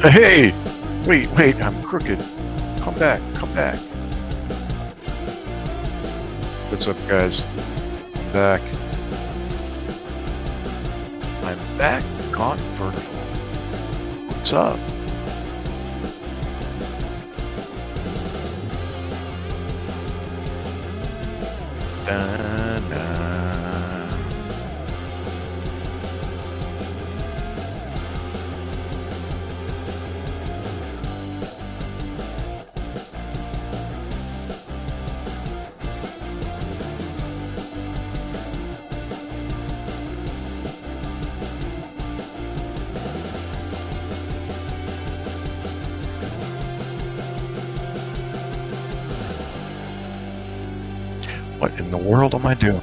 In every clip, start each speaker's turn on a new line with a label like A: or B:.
A: Hey! Wait, I'm crooked. Come back, come back. What's up, guys? I'm back. I'm back on vertical. What's up? Da-na. What in the world am I doing?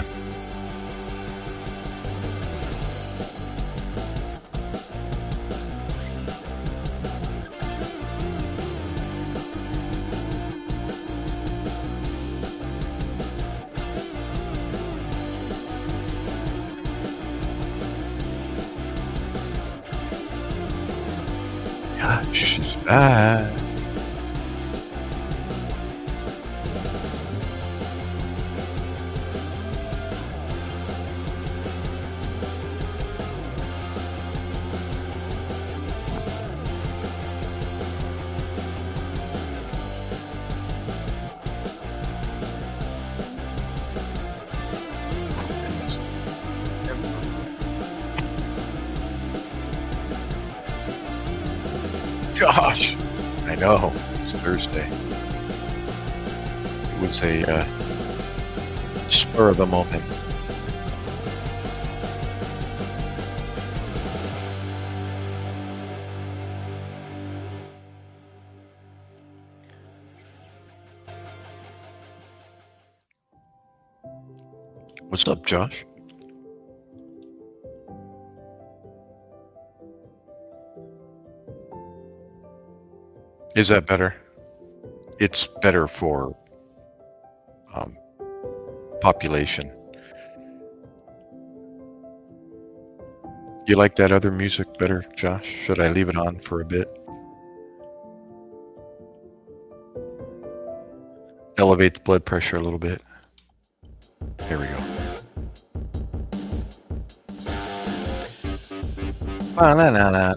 A: Gosh, she's back. Gosh, I know. It's Thursday. It was a spur of the moment. What's up, Josh? Is that better? It's better for population. You like that other music better, Josh? Should I leave it on for a bit? Elevate the blood pressure a little bit. There we go. Ba-na-na-na.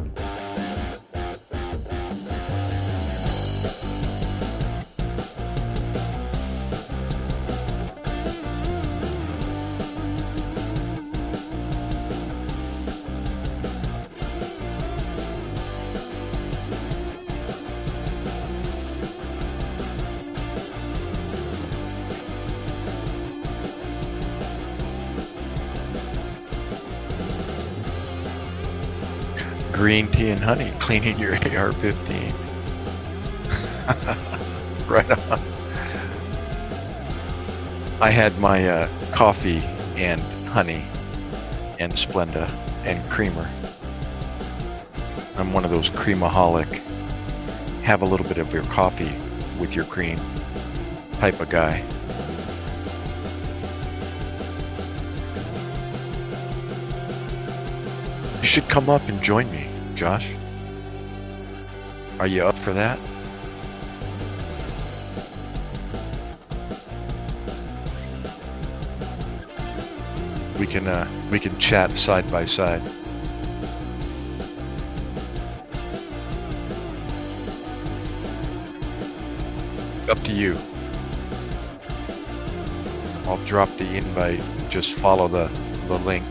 A: Green tea and honey, cleaning your AR-15. Right on. I had my coffee and honey and Splenda and creamer. I'm one of those creamaholic, have a little bit of your coffee with your cream type of guy. You should come up and join me, Josh. Are you up for that? We can chat side by side. Up to you. I'll drop the invite. Just follow the link.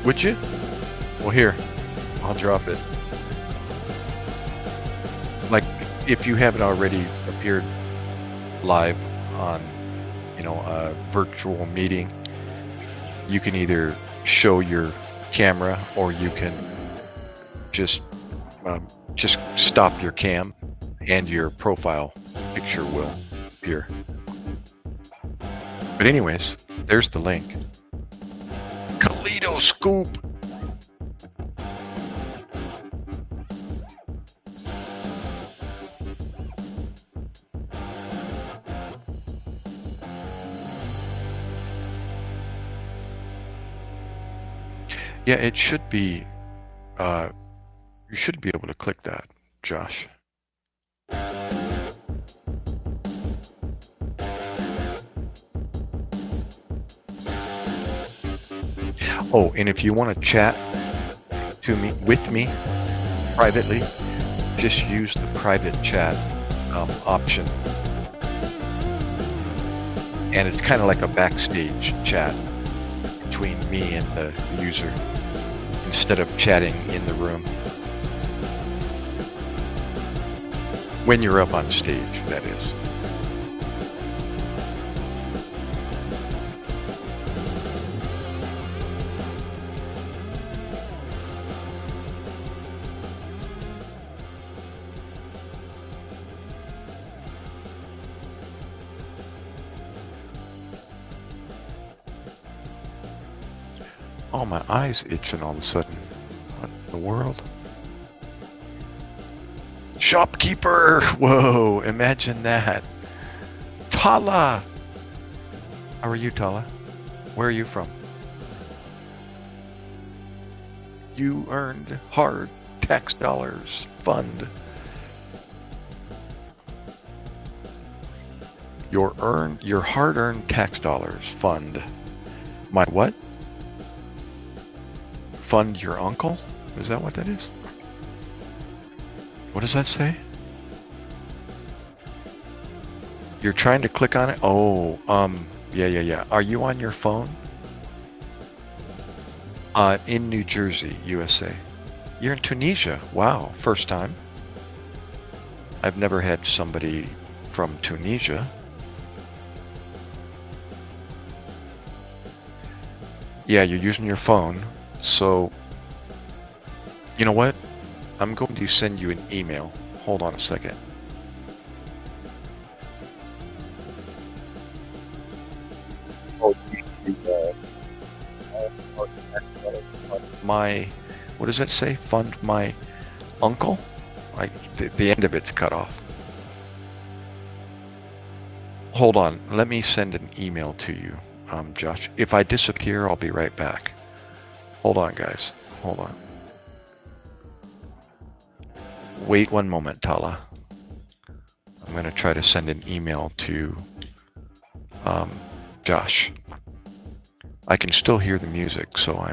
A: Would you? Well, here, I'll drop it. Like, if you haven't already appeared live on, a virtual meeting, you can either show your camera or you can just just stop your cam and your profile picture will appear. But anyways, there's the link. Kaleidoscope. Yeah, it should be, you should be able to click that, Josh. Oh, and if you want to chat with me privately, just use the private chat option. And it's kind of like a backstage chat between me and the user instead of chatting in the room. When you're up on stage, that is. Oh, my eye's itching all of a sudden. What in the world? Shopkeeper! Whoa, imagine that. Tala! How are you, Tala? Where are you from? You earned hard tax dollars fund. Your hard-earned tax dollars fund. My what? Fund your uncle? Is that what that is? What does that say? You're trying to click on it? Oh, yeah. Are you on your phone? In New Jersey, USA. You're in Tunisia. Wow, first time. I've never had somebody from Tunisia. Yeah, you're using your phone. So, you know what? I'm going to send you an email. Hold on a second. What does that say? Fund my uncle? Like the end of it's cut off. Hold on. Let me send an email to you, Josh. If I disappear, I'll be right back. Hold on, guys. Hold on. Wait one moment, Tala. I'm going to try to send an email to Josh. I can still hear the music, so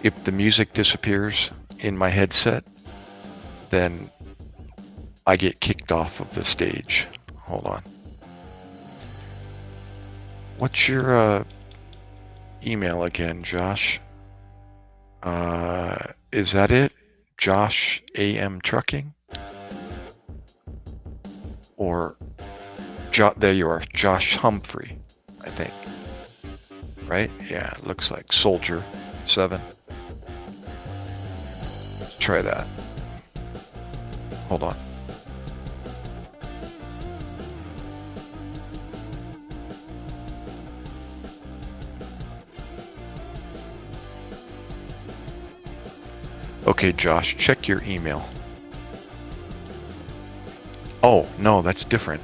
A: if the music disappears in my headset, then I get kicked off of the stage. Hold on. What's your email again, Josh? Is that it? Josh AM Trucking? Or there you are, Josh Humphrey, I think. Right? Yeah, it looks like Soldier 7. Let's try that. Hold on. Okay, Josh, check your email. Oh, no, that's different.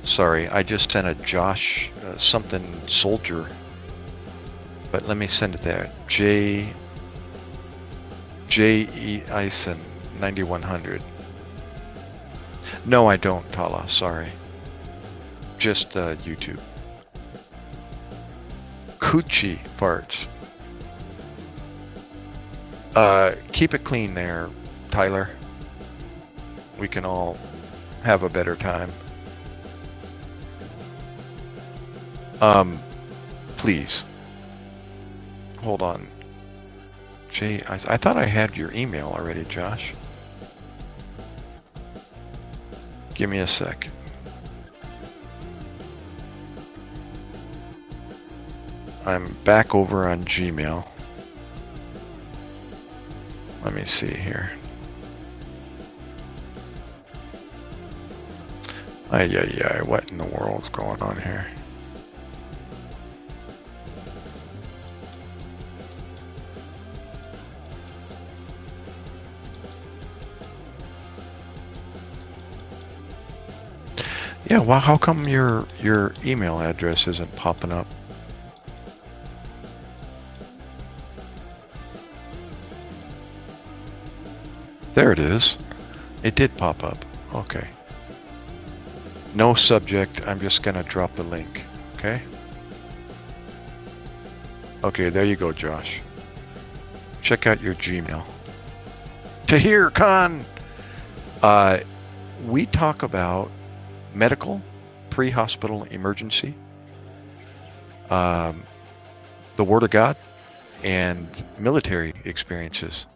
A: Sorry, I just sent a Josh something Soldier. But let me send it there. J E Ison 9100. No, I don't, Tala. Sorry. Just YouTube. Coochie farts. Keep it clean there, Tyler. We can all have a better time. Please. Hold on. I thought I had your email already, Josh. Give me a sec. I'm back over on Gmail. Let me see here. Ay, what in the world's going on here? Yeah, well, how come your email address isn't popping up? There it is. It did pop up. Okay. No subject. I'm just gonna drop the link. Okay. Okay, there you go, Josh. Check out your Gmail. Tahir Khan. We talk about medical, pre-hospital emergency, the Word of God, and military experiences.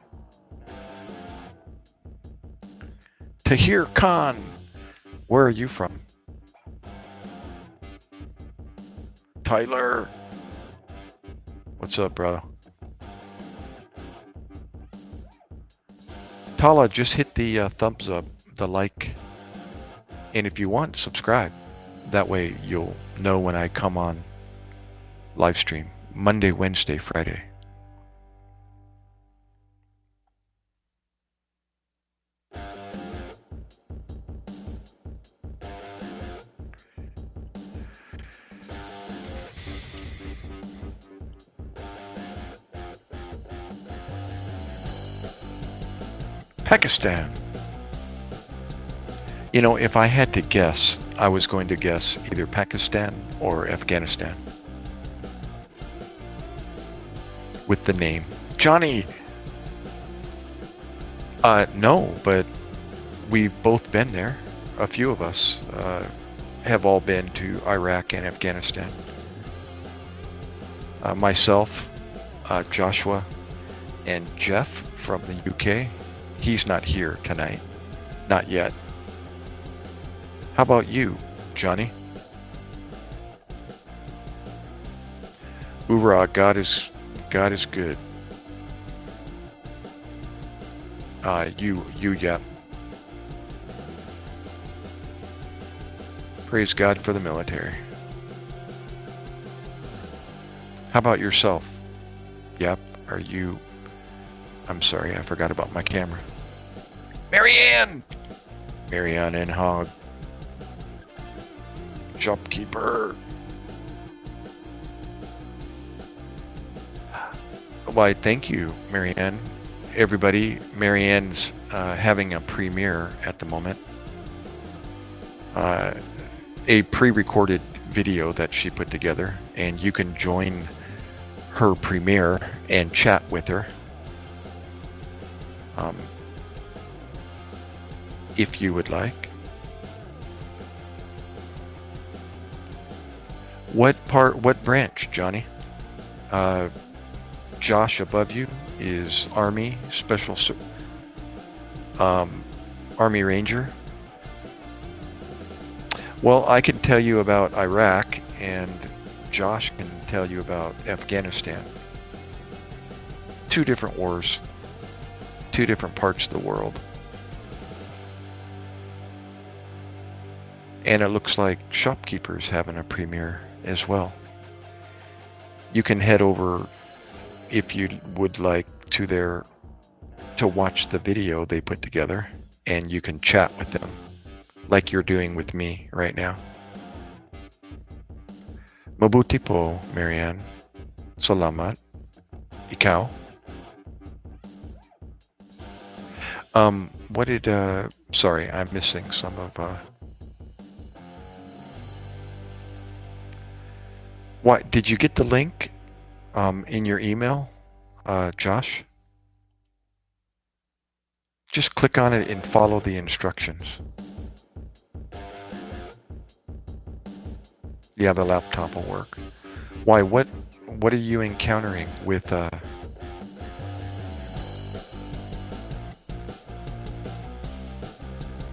A: Tahir Khan, where are you from? Tyler, what's up, brother? Tala, just hit the thumbs up, the like, and if you want, subscribe. That way you'll know when I come on live stream, Monday, Wednesday, Friday. Pakistan. You know, if I had to guess, I was going to guess either Pakistan or Afghanistan. With the name. Johnny! No, but we've both been there. A few of us have all been to Iraq and Afghanistan. Myself, Joshua, and Jeff from the UK. He's not here tonight. Not yet. How about you, Johnny? Hoorah, God is good. You, yep. Praise God for the military. How about yourself? Yep. Are you... I'm sorry, I forgot about my camera. Marianne! Marianne and Hogg. Shopkeeper. Why, thank you, Marianne. Everybody, Marianne's having a premiere at the moment. A pre-recorded video that she put together, and you can join her premiere and chat with her. If you would like. What branch, Johnny? Josh above you is Army Special, Army Ranger. Well, I can tell you about Iraq, and Josh can tell you about Afghanistan. Two different wars, two different parts of the world. And it looks like Shopkeeper's having a premiere as well. You can head over, if you would like, to watch the video they put together, and you can chat with them like you're doing with me right now. Mabuti po, Marianne. Salamat. Ikaw. What did, sorry, I'm missing some of, what, did you get the link, in your email, Josh? Just click on it and follow the instructions. Yeah, the laptop will work. Why, what are you encountering with,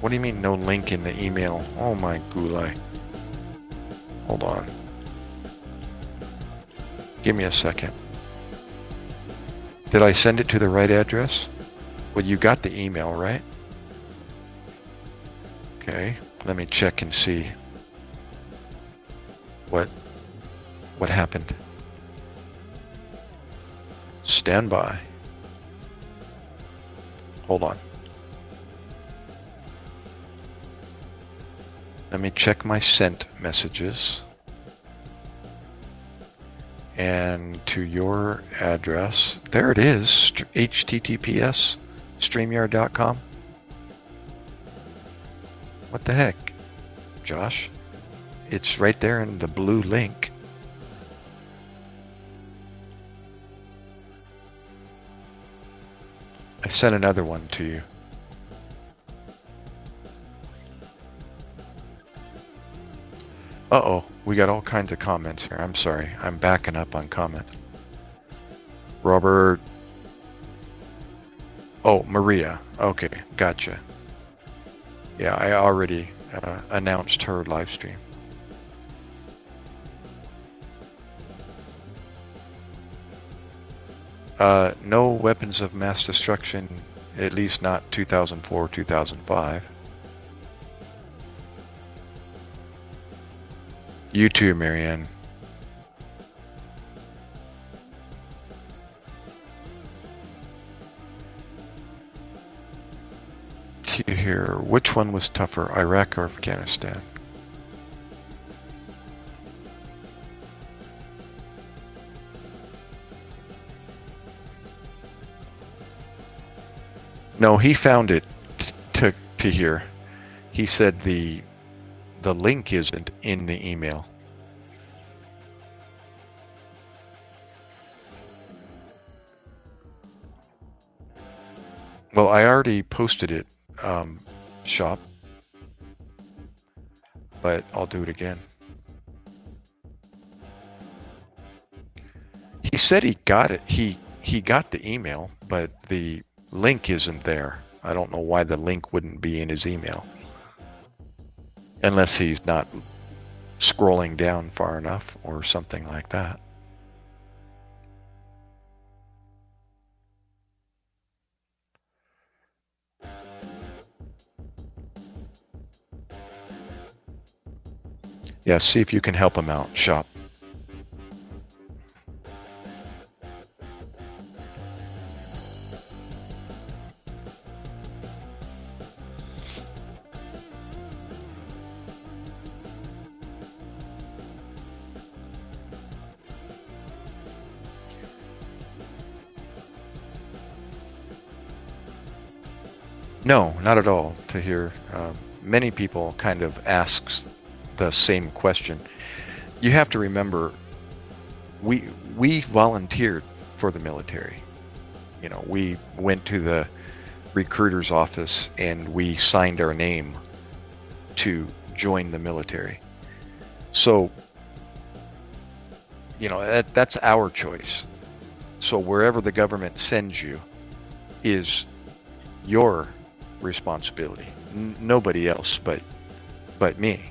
A: what do you mean no link in the email? Oh my gulai. Hold on. Give me a second. Did I send it to the right address? Well, you got the email, right? Okay, let me check and see what happened. Stand by. Hold on. Let me check my sent messages. And to your address, there it is, https streamyard.com. What the heck, Josh? It's right there in the blue link. I sent another one to you. Uh-oh, we got all kinds of comments here. I'm sorry, I'm backing up on comments. Robert. Oh, Maria. Okay, gotcha. Yeah, I already announced her live stream. No weapons of mass destruction, at least not 2004, 2005. You too, Marianne. Here, which one was tougher, Iraq or Afghanistan? No, he found it to here. He said the link isn't in the email. Well, I already posted it, shop, but I'll do it again. He said he got it. He got the email, but the link isn't there. I don't know why the link wouldn't be in his email. Unless he's not scrolling down far enough or something like that. Yeah, see if you can help him out, shop. No, not at all. To hear many people kind of asks the same question. You have to remember, we volunteered for the military. You know, we went to the recruiter's office and we signed our name to join the military. So, you know, that's our choice. So wherever the government sends you is your responsibility. Nobody else but me.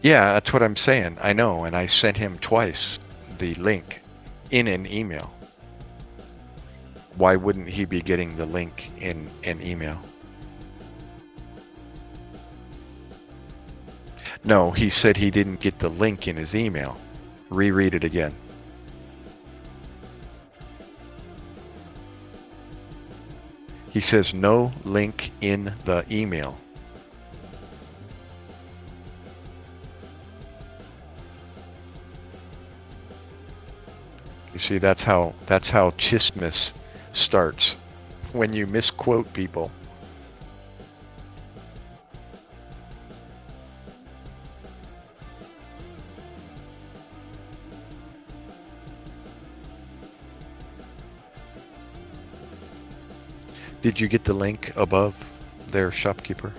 A: Yeah, that's what I'm saying. I know, and I sent him twice the link in an email. Why wouldn't he be getting the link in an email? No, he said he didn't get the link in his email. Reread it again. He says no link in the email. You see, that's how chismis starts, when you misquote people. Did you get the link above there, shopkeeper?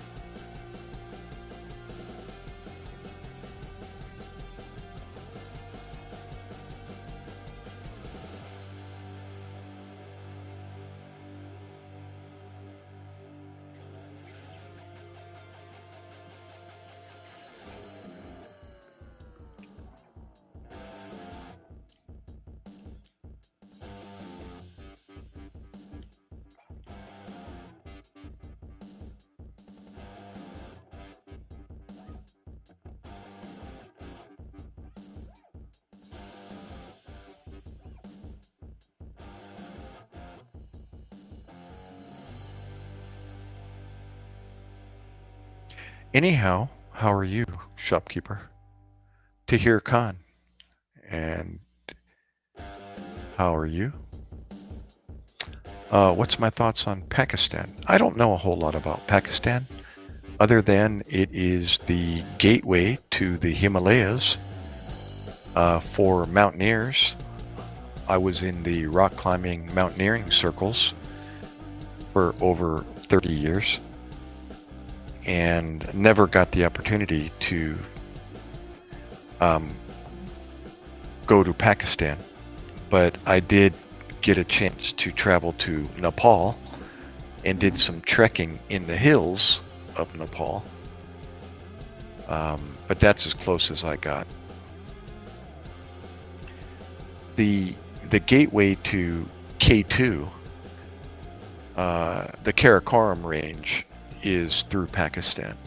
A: Anyhow, how are you, shopkeeper? Tahir Khan. And how are you? What's my thoughts on Pakistan? I don't know a whole lot about Pakistan, other than it is the gateway to the Himalayas for mountaineers. I was in the rock climbing mountaineering circles for over 30 years and never got the opportunity to go to Pakistan. But I did get a chance to travel to Nepal and did some trekking in the hills of Nepal. But that's as close as I got. The gateway to K2, the Karakoram range, is through Pakistan.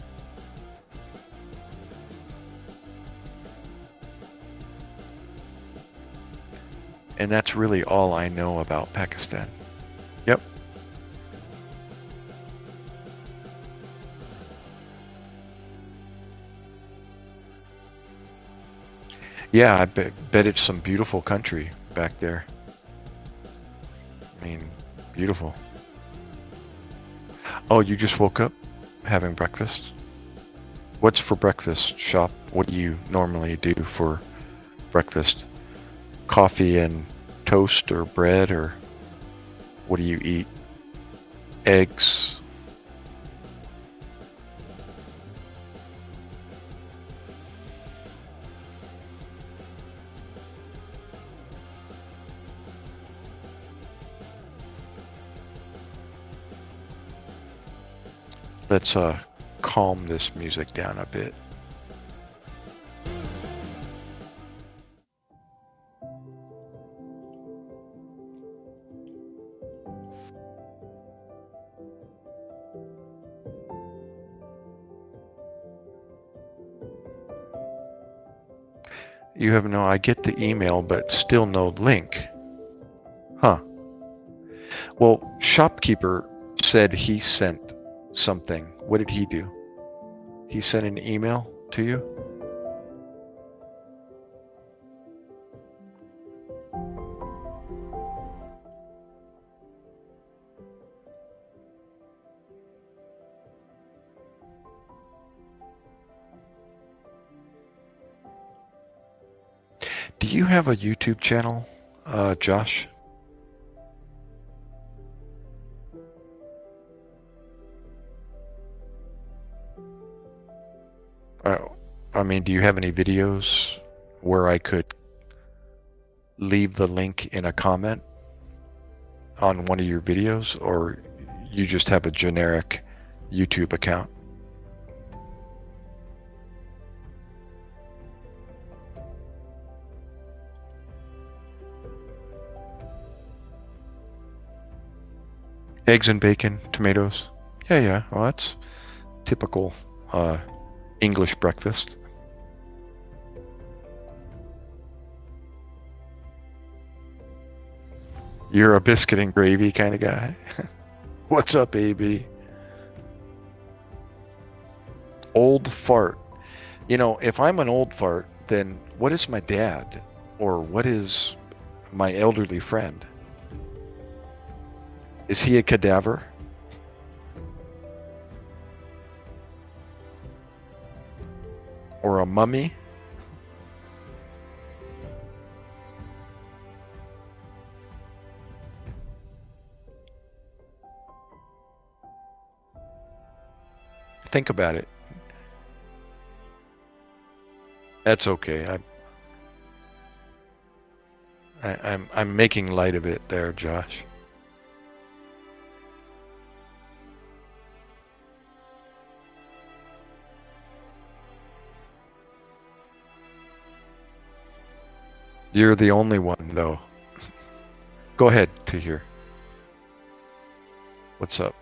A: And that's really all I know about Pakistan. Yep. Yeah, I bet it's some beautiful country back there. I mean, beautiful. Oh, you just woke up having breakfast? What's for breakfast, shop? What do you normally do for breakfast? Coffee and toast or bread, or what do you eat? Eggs? Let's calm this music down a bit. You have no, I get the email, but still no link. Huh. Well, shopkeeper said he sent something. What did he do? He sent an email to you? Do you have a YouTube channel, Josh? I mean, do you have any videos where I could leave the link in a comment on one of your videos, or you just have a generic YouTube account? Eggs and bacon, tomatoes. Yeah. Well, that's typical English breakfast. You're a biscuit and gravy kind of guy. What's up, AB? Old fart. You know, if I'm an old fart, then what is my dad? Or what is my elderly friend? Is he a cadaver? Or a mummy? Think about it. That's okay. I'm making light of it there, Josh. You're the only one, though. Go ahead, Tahir. What's up?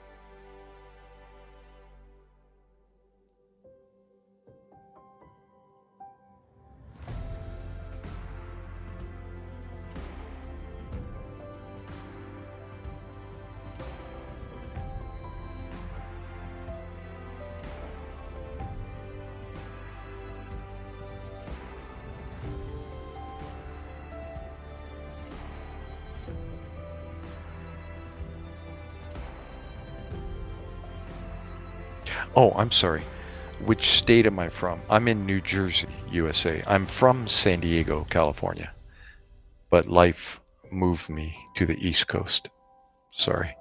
A: Oh, I'm sorry. Which state am I from? I'm in New Jersey, USA. I'm from San Diego, California, but life moved me to the East Coast. Sorry.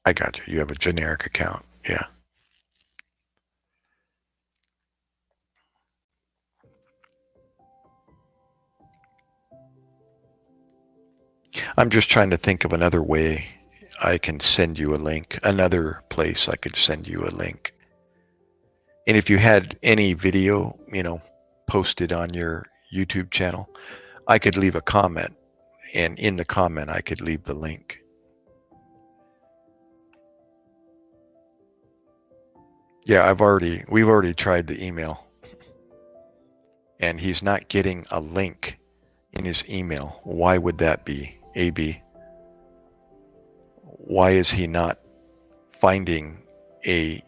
A: I got you. You have a generic account. Yeah. I'm just trying to think of another way I can send you a link, another place I could send you a link. And if you had any video, posted on your YouTube channel, I could leave a comment, and in the comment, I could leave the link. Yeah, we've already tried the email, and he's not getting a link in his email. Why would that be, AB? Why is he not finding a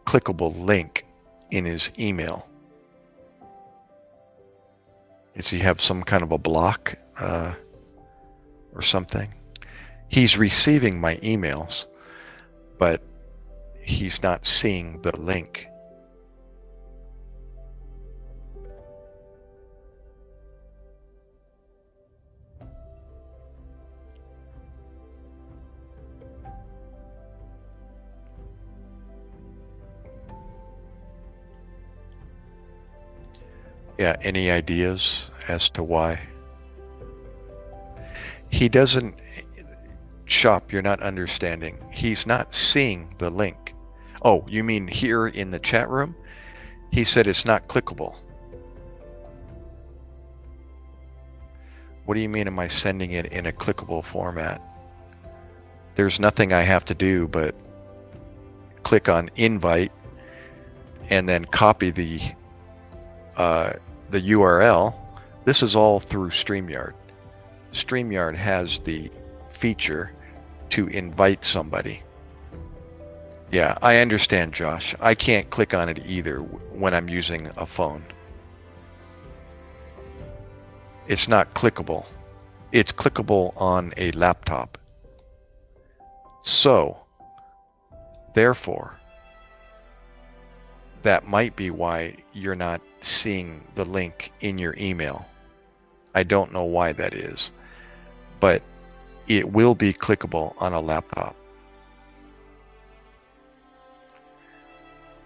A: clickable link in his email? Does he have some kind of a block or something? He's receiving my emails, but he's not seeing the link. Yeah, any ideas as to why? He doesn't, Shop, you're not understanding. He's not seeing the link. Oh, you mean here in the chat room? He said it's not clickable. What do you mean, am I sending it in a clickable format? There's nothing I have to do but click on invite and then copy the URL. This is all through StreamYard. StreamYard has the feature to invite somebody. Yeah, I understand, Josh. I can't click on it either when I'm using a phone. It's not clickable. It's clickable on a laptop. So, therefore, that might be why you're not seeing the link in your email. I don't know why that is, but it will be clickable on a laptop.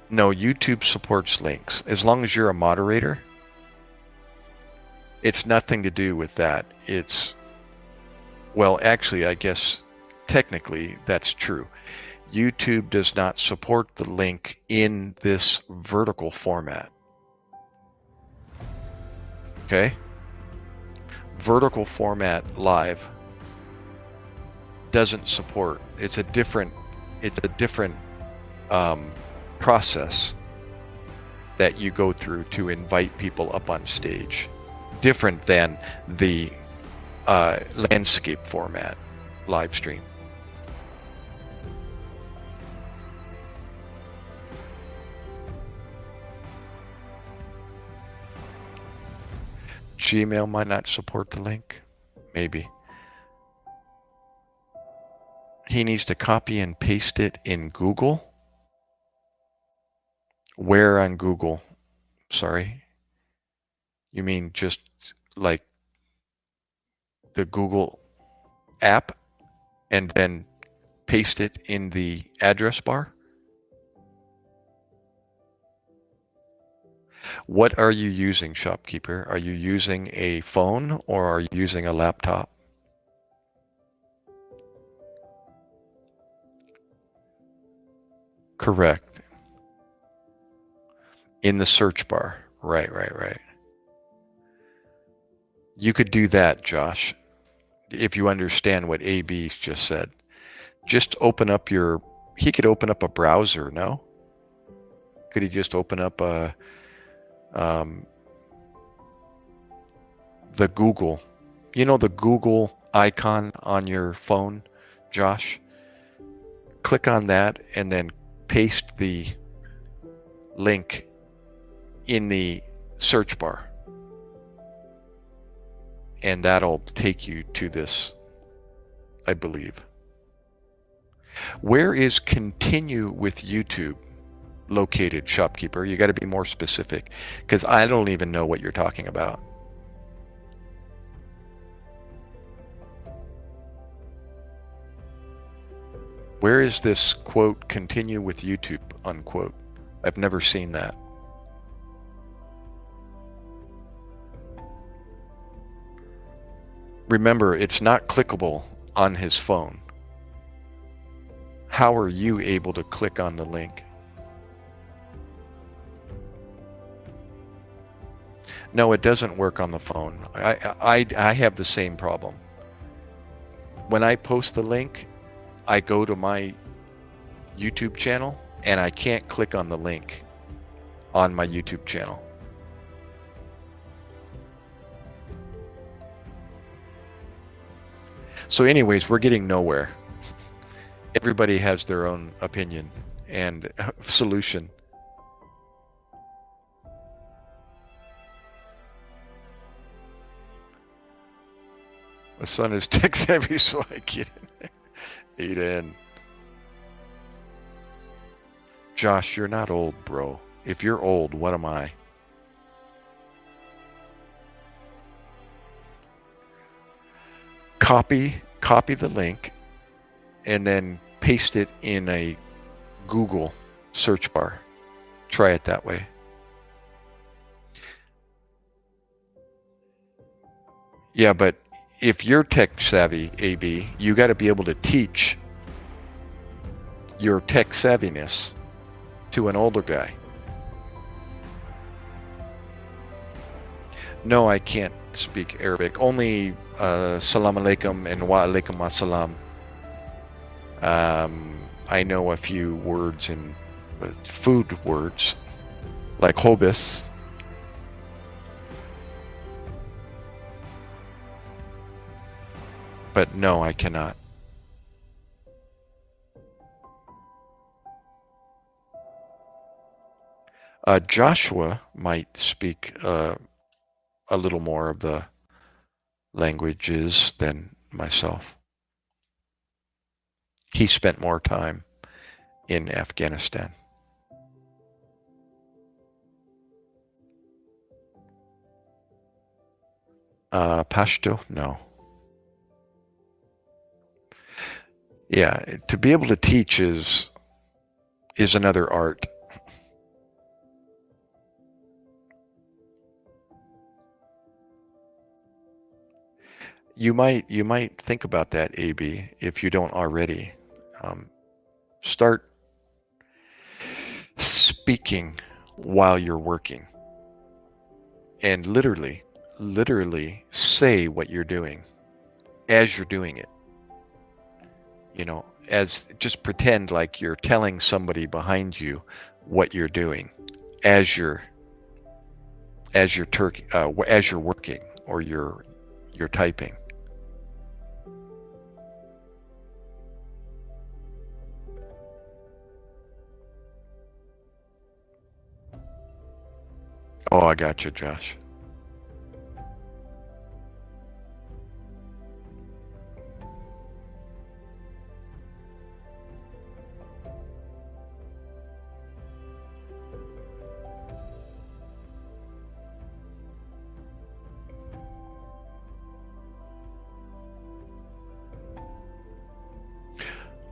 A: No, YouTube supports links. As long as you're a moderator, it's nothing to do with that. Well, actually, I guess technically that's true. YouTube does not support the link in this vertical format. Okay? Vertical format live doesn't support. It's a different process that you go through to invite people up on stage. Different than the landscape format live stream. Gmail might not support the link. Maybe. He needs to copy and paste it in Google. Where on Google? Sorry. You mean just like the Google app and then paste it in the address bar? What are you using, shopkeeper? Are you using a phone or are you using a laptop? Correct. In the search bar. Right. You could do that, Josh, if you understand what AB just said. Just open up he could open up a browser, no? Could he just open up the Google, the Google icon on your phone, Josh? Click on that and then paste the link in the search bar. And that'll take you to this I believe. Where is continue with YouTube located, shopkeeper? You got to be more specific, because I don't even know what you're talking about. Where is this quote, continue with YouTube, unquote? I've never seen that. Remember, it's not clickable on his phone. How are you able to click on the link? No, it doesn't work on the phone. I have the same problem. When I post the link, I go to my YouTube channel and I can't click on the link on my YouTube channel. So anyways, we're getting nowhere. Everybody has their own opinion and solution. My son is tech savvy, so I get it. Aiden. Josh, you're not old, bro. If you're old, what am I? Copy the link and then paste it in a Google search bar. Try it that way. Yeah, but if you're tech savvy, AB, you got to be able to teach your tech savviness to an older guy. No, I can't speak Arabic. Only salam alaikum and wa alaikum assalam. I know a few words in food words, like hobis. But no, I cannot. Joshua might speak a little more of the languages than myself. He spent more time in Afghanistan. Pashto? No. Yeah, to be able to teach is another art. You might think about that, AB, if you don't already. Start speaking while you're working, and literally say what you're doing as you're doing it. You know, as just pretend like you're telling somebody behind you what you're doing as you're working or you're typing. Oh, I got you, Josh.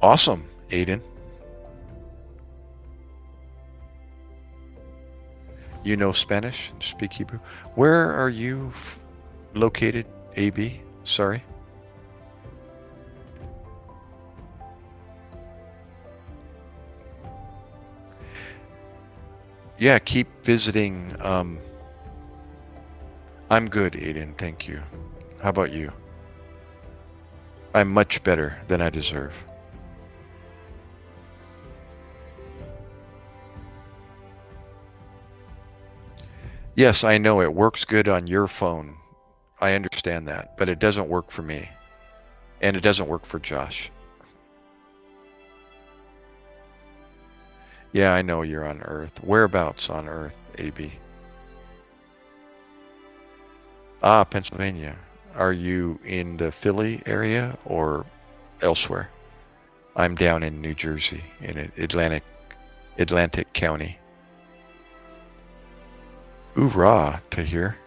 A: Awesome, Aiden. You know Spanish? Speak Hebrew? Where are you located, AB? Sorry. Yeah, keep visiting. I'm good, Aiden. Thank you. How about you? I'm much better than I deserve. Yes, I know it works good on your phone. I understand that, but it doesn't work for me. And it doesn't work for Josh. Yeah, I know you're on Earth. Whereabouts on Earth, AB? Ah, Pennsylvania. Are you in the Philly area or elsewhere. I'm down in New Jersey, in Atlantic County. Hoorah, Tahir.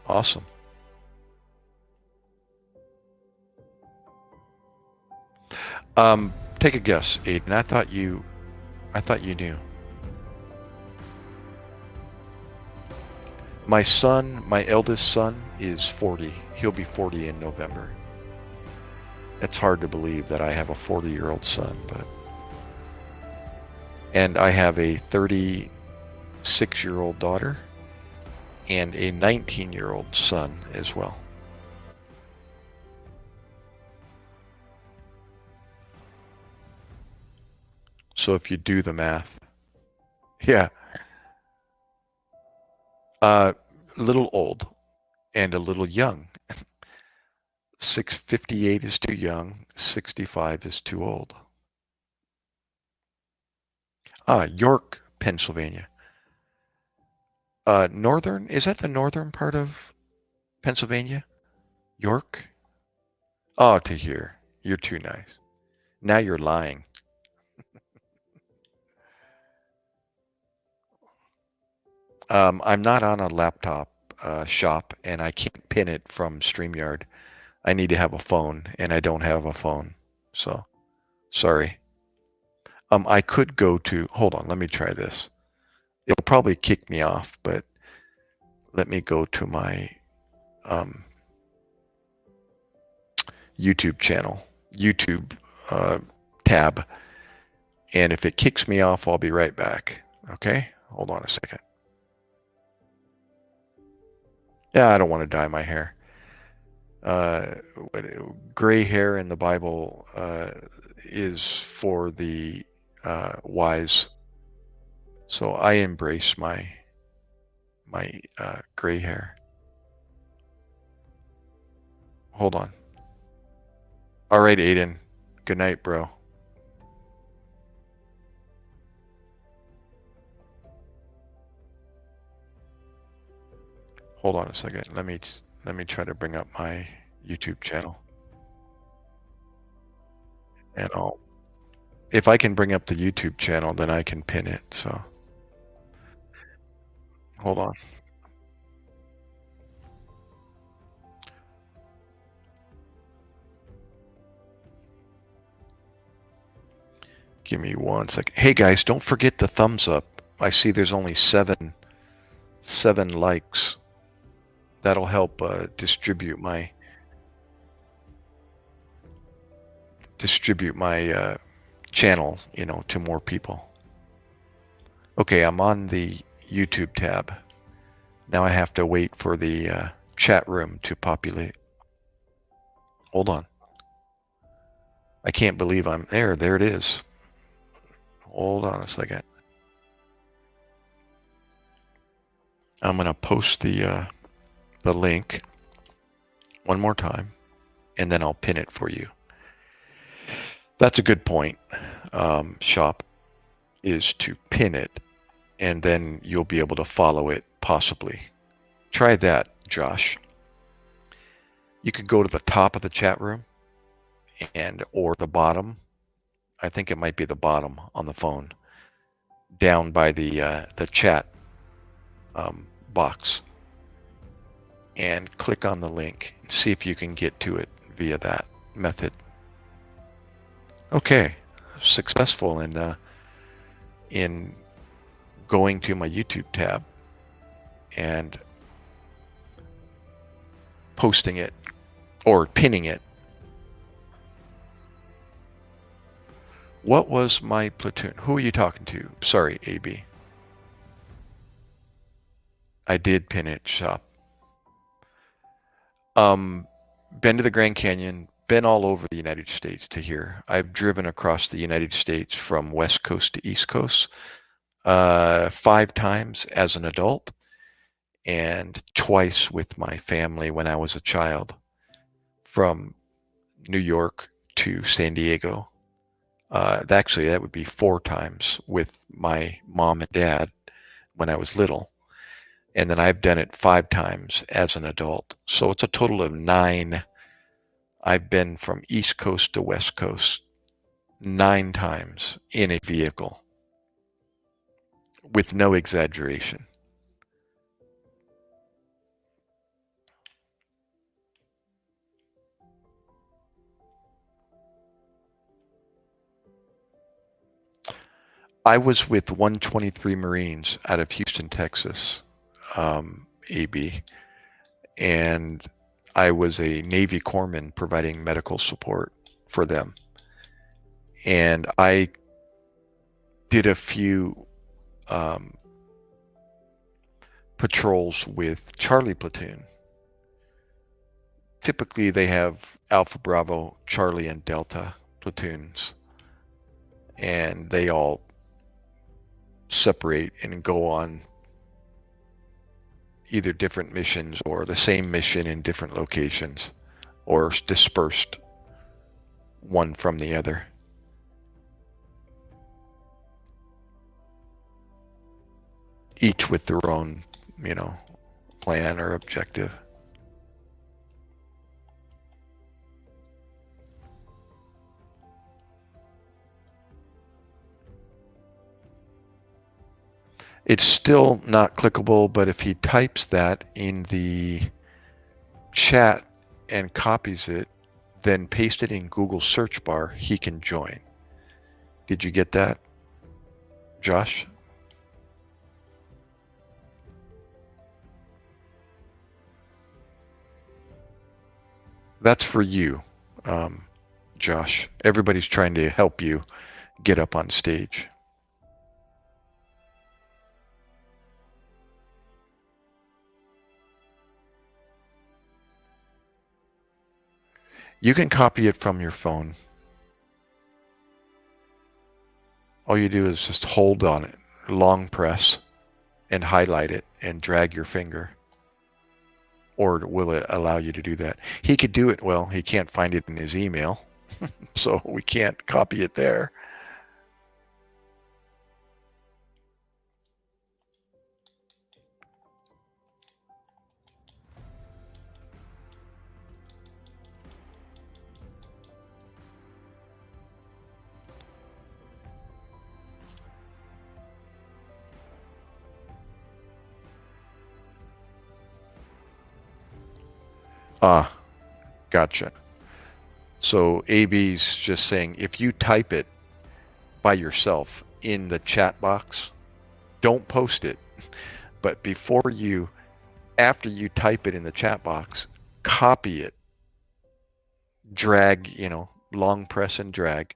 A: Awesome. Take a guess, Aiden. I thought you knew. My son, my eldest son, is 40. He'll be 40 in November. It's hard to believe that I have a 40-year-old son, but... And I have a 36-year-old daughter and a 19-year-old son as well. So if you do the math, yeah, a little old and a little young. 658 is too young, 65 is too old. York, Pennsylvania. Northern, is that the northern part of Pennsylvania? York? Oh, Tahir, you're too nice. Now you're lying. I'm not on a laptop shop, and I can't pin it from StreamYard. I need to have a phone, and I don't have a phone. So, sorry. I could go to, hold on, let me try this. It'll probably kick me off, but let me go to my YouTube channel, YouTube tab. And if it kicks me off, I'll be right back. Okay? Hold on a second. Yeah, I don't want to dye my hair. Gray hair in the Bible is for the wise. So I embrace my gray hair. Hold on. All right, Aiden. Good night, bro. Hold on a second. Let me try to bring up my YouTube channel. And if I can bring up the YouTube channel, then I can pin it. So hold on. Give me 1 second. Hey guys, don't forget the thumbs up. I see there's only seven likes. That'll help distribute my channel, to more people. Okay, I'm on the YouTube tab. Now I have to wait for the chat room to populate. Hold on. I can't believe I'm there. There it is. Hold on a second. I'm going to post the link one more time, and then I'll pin it for you. That's a good point, Shop, is to pin it, and then you'll be able to follow it, possibly. Try that, Josh. You could go to the top of the chat room or the bottom. I think it might be the bottom on the phone, down by the chat box, and click on the link and see if you can get to it via that method. Okay, successful in going to my YouTube tab and posting it or pinning it. What was my platoon? Who are you talking to? Sorry, AB. I did pin it, Shop. Been to the Grand Canyon, been all over the United States to here. I've driven across the United States from West Coast to East Coast 5 times as an adult, and twice with my family when I was a child, from New York to San Diego. Actually, that would be 4 times with my mom and dad when I was little. And then I've done it 5 times as an adult. So it's a total of 9 I've been from East Coast to West Coast 9 times in a vehicle, with no exaggeration. I was with 123 Marines out of Houston, Texas, AB, and I was a Navy corpsman providing medical support for them. And I did a few patrols with Charlie Platoon. Typically, they have Alpha, Bravo, Charlie, and Delta platoons, and they all separate and go on either different missions or the same mission in different locations, or dispersed one from the other. Each with their own, plan or objective. It's still not clickable, but if he types that in the chat and copies it, then paste it in Google search bar, he can join. Did you get that, Josh? That's for you, Josh. Everybody's trying to help you get up on stage. You can copy it from your phone. All you do is just hold on it, long press, and highlight it and drag your finger. Or will it allow you to do that? He could do it. Well, he can't find it in his email, so we can't copy it there. Ah, gotcha. So AB's just saying, if you type it by yourself in the chat box, don't post it. But after you type it in the chat box, copy it, drag, long press and drag,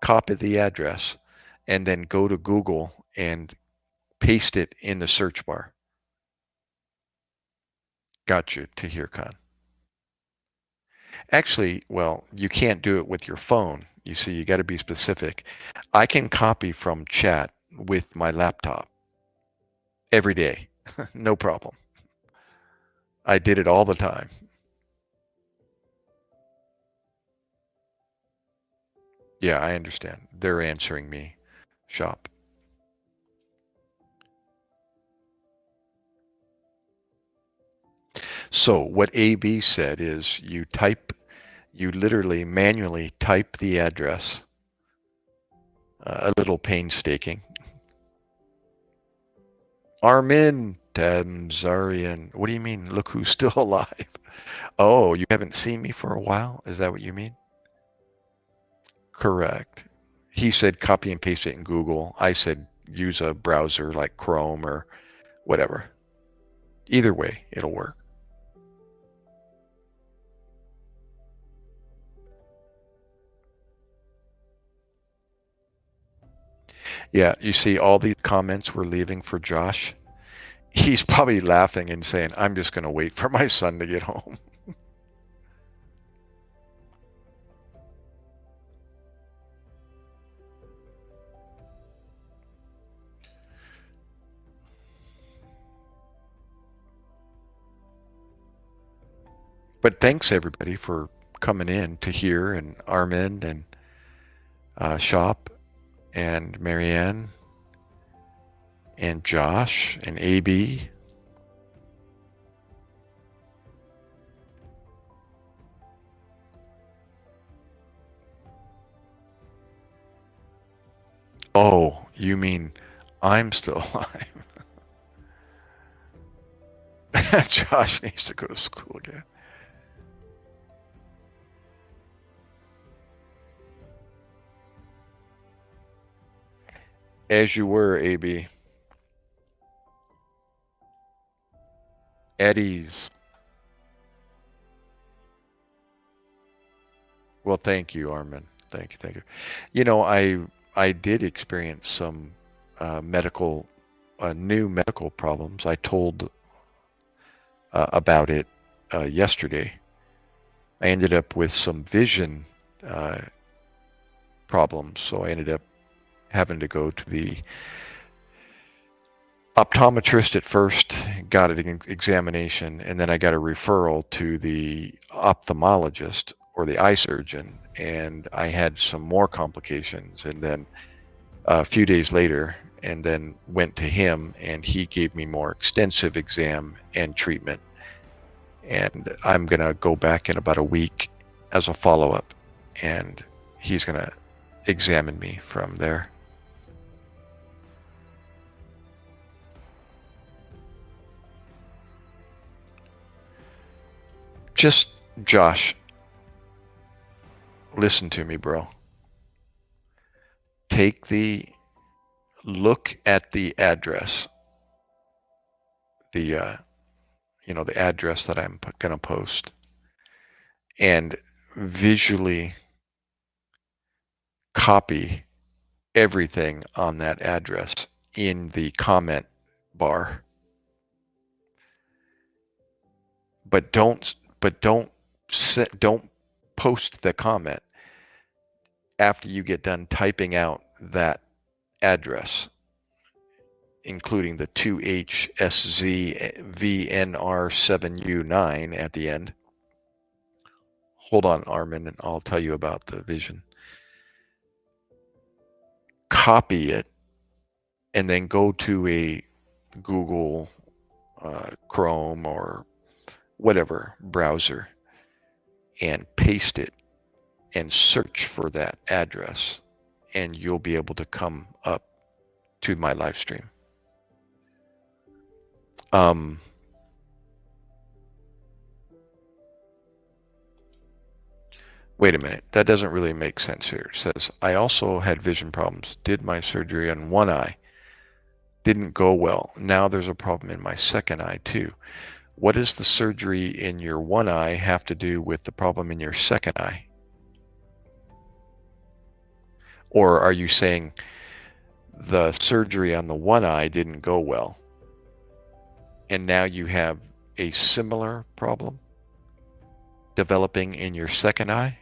A: copy the address, and then go to Google and paste it in the search bar. Got you, Tahir Khan. Actually, well, you can't do it with your phone. You see, you got to be specific. I can copy from chat with my laptop every day. No problem. I did it all the time. Yeah, I understand. They're answering me, Shop. So what AB said is you literally manually type the address, a little painstaking. Armin Tamzarian. What do you mean? Look who's still alive. Oh, you haven't seen me for a while? Is that what you mean? Correct. He said copy and paste it in Google. I said use a browser like Chrome or whatever. Either way, it'll work. Yeah, you see all these comments we're leaving for Josh. He's probably laughing and saying, I'm just going to wait for my son to get home. But thanks everybody for coming in to hear, and Armin and Shop and Marianne and Josh and AB. Oh, you mean I'm still alive? Josh needs to go to school again. As you were, AB. At ease. Well, thank you, Armin. Thank you, thank you. You know, I did experience some medical, new medical problems. I told about it yesterday. I ended up with some vision uh, problems, so I ended up having to go to the optometrist at first, got an examination, and then I got a referral to the ophthalmologist or the eye surgeon, and I had some more complications. And then a few days later, and then went to him, and he gave me more extensive exam and treatment. And I'm going to go back in about a week as a follow-up, and he's going to examine me from there. Just, Josh, listen to me, bro. Look at the address, the the address that I'm going to post, and visually copy everything on that address in the comment bar. But don't post the comment after you get done typing out that address, including the 2HSZVNR7U9 at the end. Hold on, Armin, and I'll tell you about the vision. Copy it and then go to a Google Chrome or whatever browser and paste it and search for that address, and you'll be able to come up to my live stream. Wait a minute, that doesn't really make sense here. It says, I also had vision problems, did my surgery on one eye, didn't go well. Now there's a problem in my second eye too. What does the surgery in your one eye have to do with the problem in your second eye? Or are you saying the surgery on the one eye didn't go well, and now you have a similar problem developing in your second eye?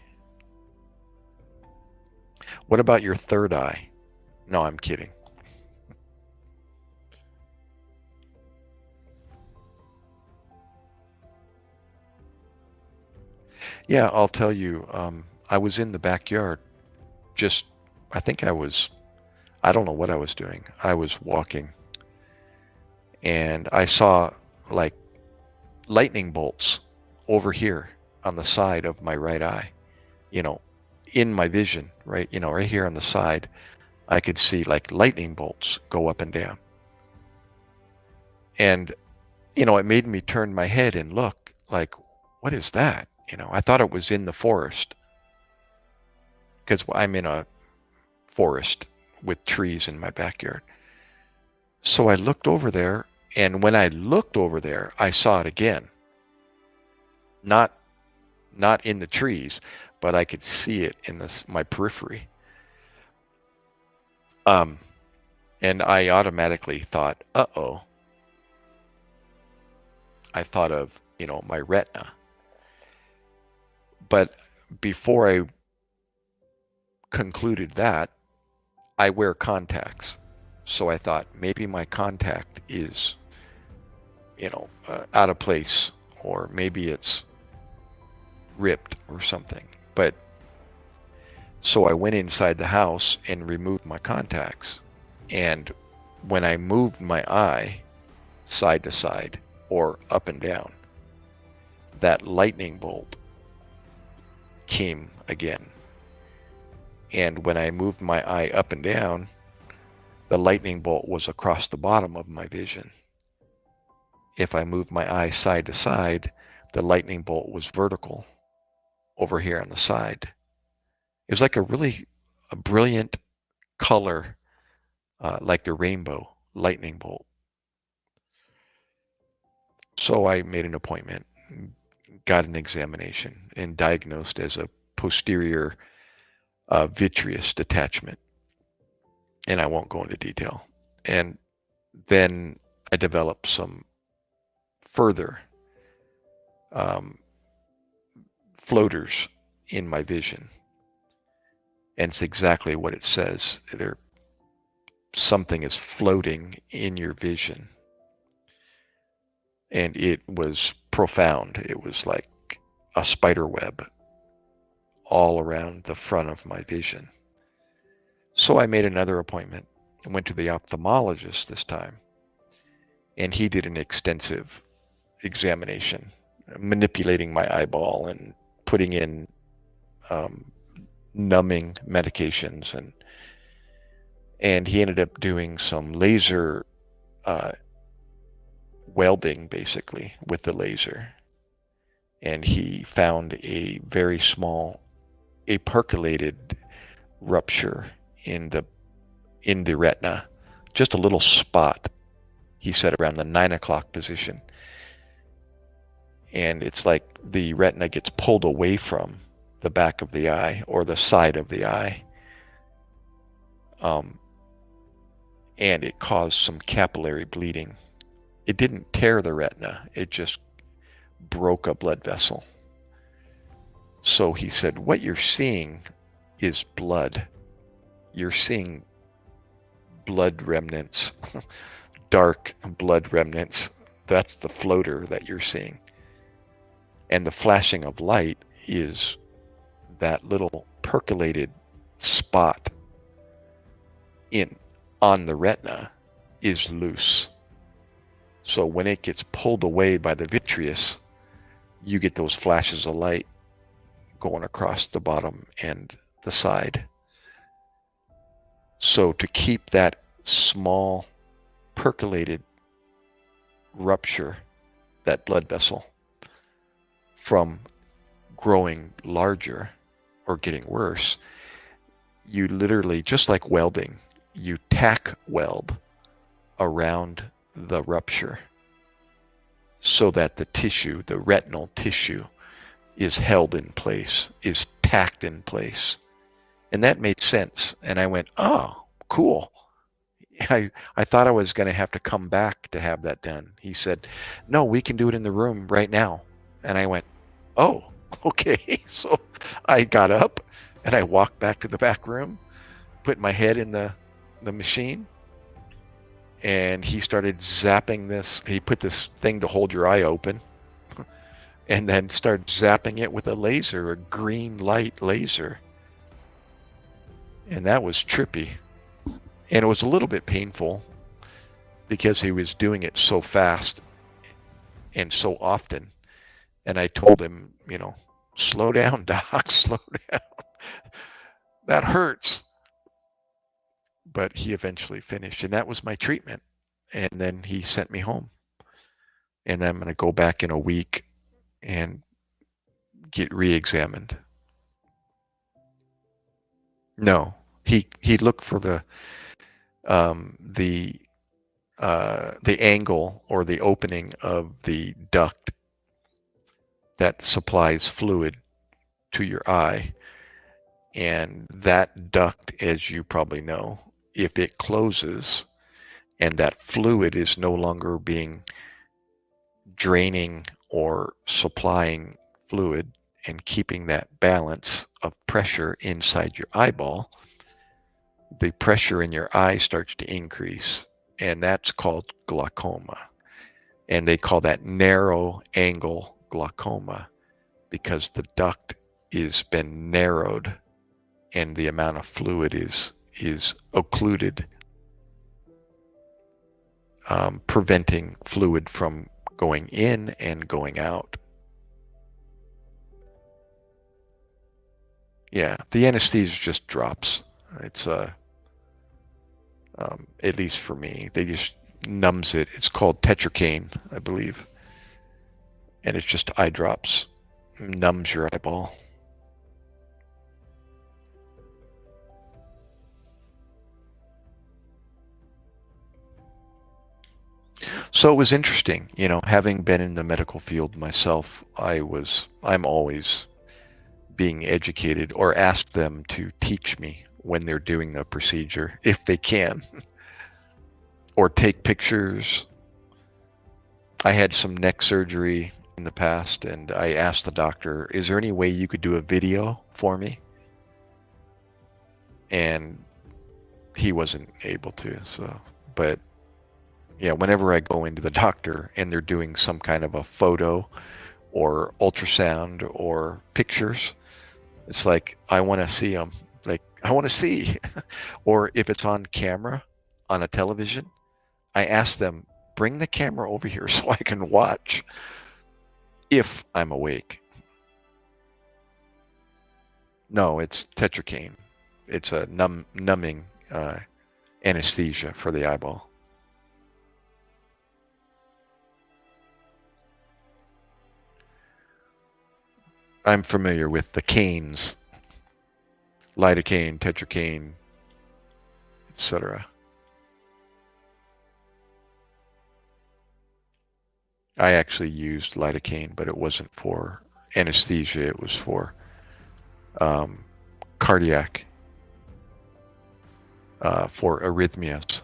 A: What about your third eye? No, I'm kidding. Yeah, I'll tell you, I was in the backyard. I think I don't know what I was doing. I was walking, and I saw like lightning bolts over here on the side of my right eye, you know, in my vision, right? Right here on the side, I could see like lightning bolts go up and down. And, it made me turn my head and look like, what is that? I thought it was in the forest because I'm in a forest with trees in my backyard. So I looked over there, and when I looked over there, I saw it again. Not in the trees, but I could see it in my periphery. And I automatically thought, uh-oh. I thought of, my retina. But before I concluded that, I wear contacts. So I thought maybe my contact is, out of place, or maybe it's ripped or something. But so I went inside the house and removed my contacts. And when I moved my eye side to side or up and down, that lightning bolt came again. And when I moved my eye up and down, the lightning bolt was across the bottom of my vision. If I moved my eye side to side, the lightning bolt was vertical over here on the side. It was like a brilliant color, like the rainbow lightning bolt. So I made an appointment, got an examination, and diagnosed as a posterior vitreous detachment. And I won't go into detail. And then I developed some further floaters in my vision. And it's exactly what it says. Something is floating in your vision. And it was profound. It was like a spider web all around the front of my vision. So I made another appointment and went to the ophthalmologist this time. And he did an extensive examination, manipulating my eyeball and putting in numbing medications. And he ended up doing some laser welding, basically, with the laser. And he found a very small, a percolated rupture in the retina, just a little spot, he said, around the 9 o'clock position. And it's like the retina gets pulled away from the back of the eye or the side of the eye. And it caused some capillary bleeding. It didn't tear the retina, it just broke a blood vessel. So he said, what you're seeing is blood. You're seeing blood remnants, dark blood remnants. That's the floater that you're seeing. And the flashing of light is that little percolated spot on the retina is loose. So when it gets pulled away by the vitreous, you get those flashes of light going across the bottom and the side. So to keep that small percolated rupture, that blood vessel, from growing larger or getting worse, you literally, just like welding, you tack weld around the rupture so that the tissue, the retinal tissue, is held in place, is tacked in place. And that made sense. And I went, oh, cool. I thought I was going to have to come back to have that done. He said, no, we can do it in the room right now. And I went, oh, okay. So I got up and I walked back to the back room, put my head in the machine, and he started zapping this. He put this thing to hold your eye open and then started zapping it with a laser, a green light laser. And that was trippy. And it was a little bit painful because he was doing it so fast and so often. And I told him, slow down, doc, slow down. That hurts. But he eventually finished, and that was my treatment. And then he sent me home. And then I'm going to go back in a week and get re-examined. No, he looked for the angle or the opening of the duct that supplies fluid to your eye. And that duct, as you probably know, if it closes and that fluid is no longer being draining or supplying fluid and keeping that balance of pressure inside your eyeball, the pressure in your eye starts to increase, and that's called glaucoma. And they call that narrow angle glaucoma because the duct has been narrowed and the amount of fluid is occluded, preventing fluid from going in and going out. Yeah, the anesthesia just drops. It's At least for me, they just numbs it. It's called tetracaine, I believe, and it's just eye drops, numbs your eyeball. So it was interesting, having been in the medical field myself, I'm always being educated or ask them to teach me when they're doing the procedure, if they can, or take pictures. I had some neck surgery in the past, and I asked the doctor, is there any way you could do a video for me? And he wasn't able to. So, but yeah, whenever I go into the doctor and they're doing some kind of a photo or ultrasound or pictures, it's like, I want to see them. Like, I want to see. Or if it's on camera on a television, I ask them, bring the camera over here so I can watch if I'm awake. No, it's tetracaine. It's a numbing anesthesia for the eyeball. I'm familiar with the canes, lidocaine, tetracaine, etc. I actually used lidocaine, but it wasn't for anesthesia. It was for cardiac, for arrhythmias.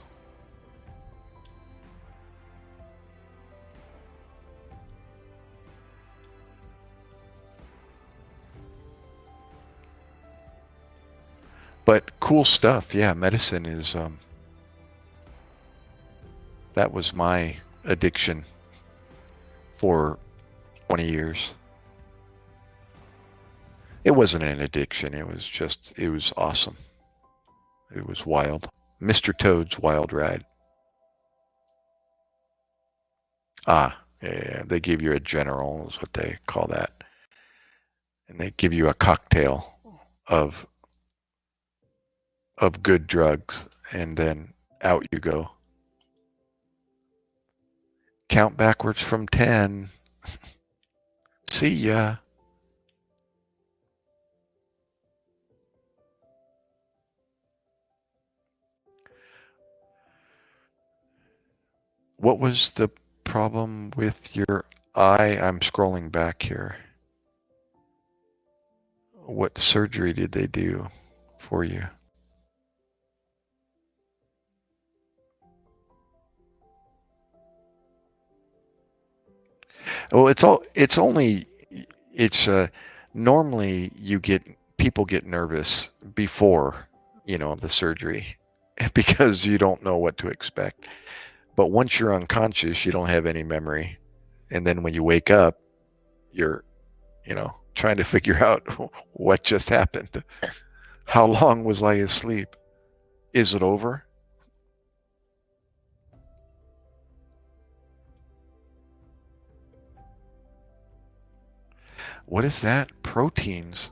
A: But cool stuff. Yeah, medicine is, that was my addiction for 20 years. It wasn't an addiction. It was awesome. It was wild. Mr. Toad's Wild Ride. Yeah, they give you a general, is what they call that. And they give you a cocktail of good drugs, and then out you go. Count backwards from 10. See ya. What was the problem with your eye? I'm scrolling back here. What surgery did they do for you? Oh, it's normally people get nervous before, the surgery because you don't know what to expect. But once you're unconscious, you don't have any memory. And then when you wake up, you're, trying to figure out what just happened. How long was I asleep? Is it over? What is that? Proteins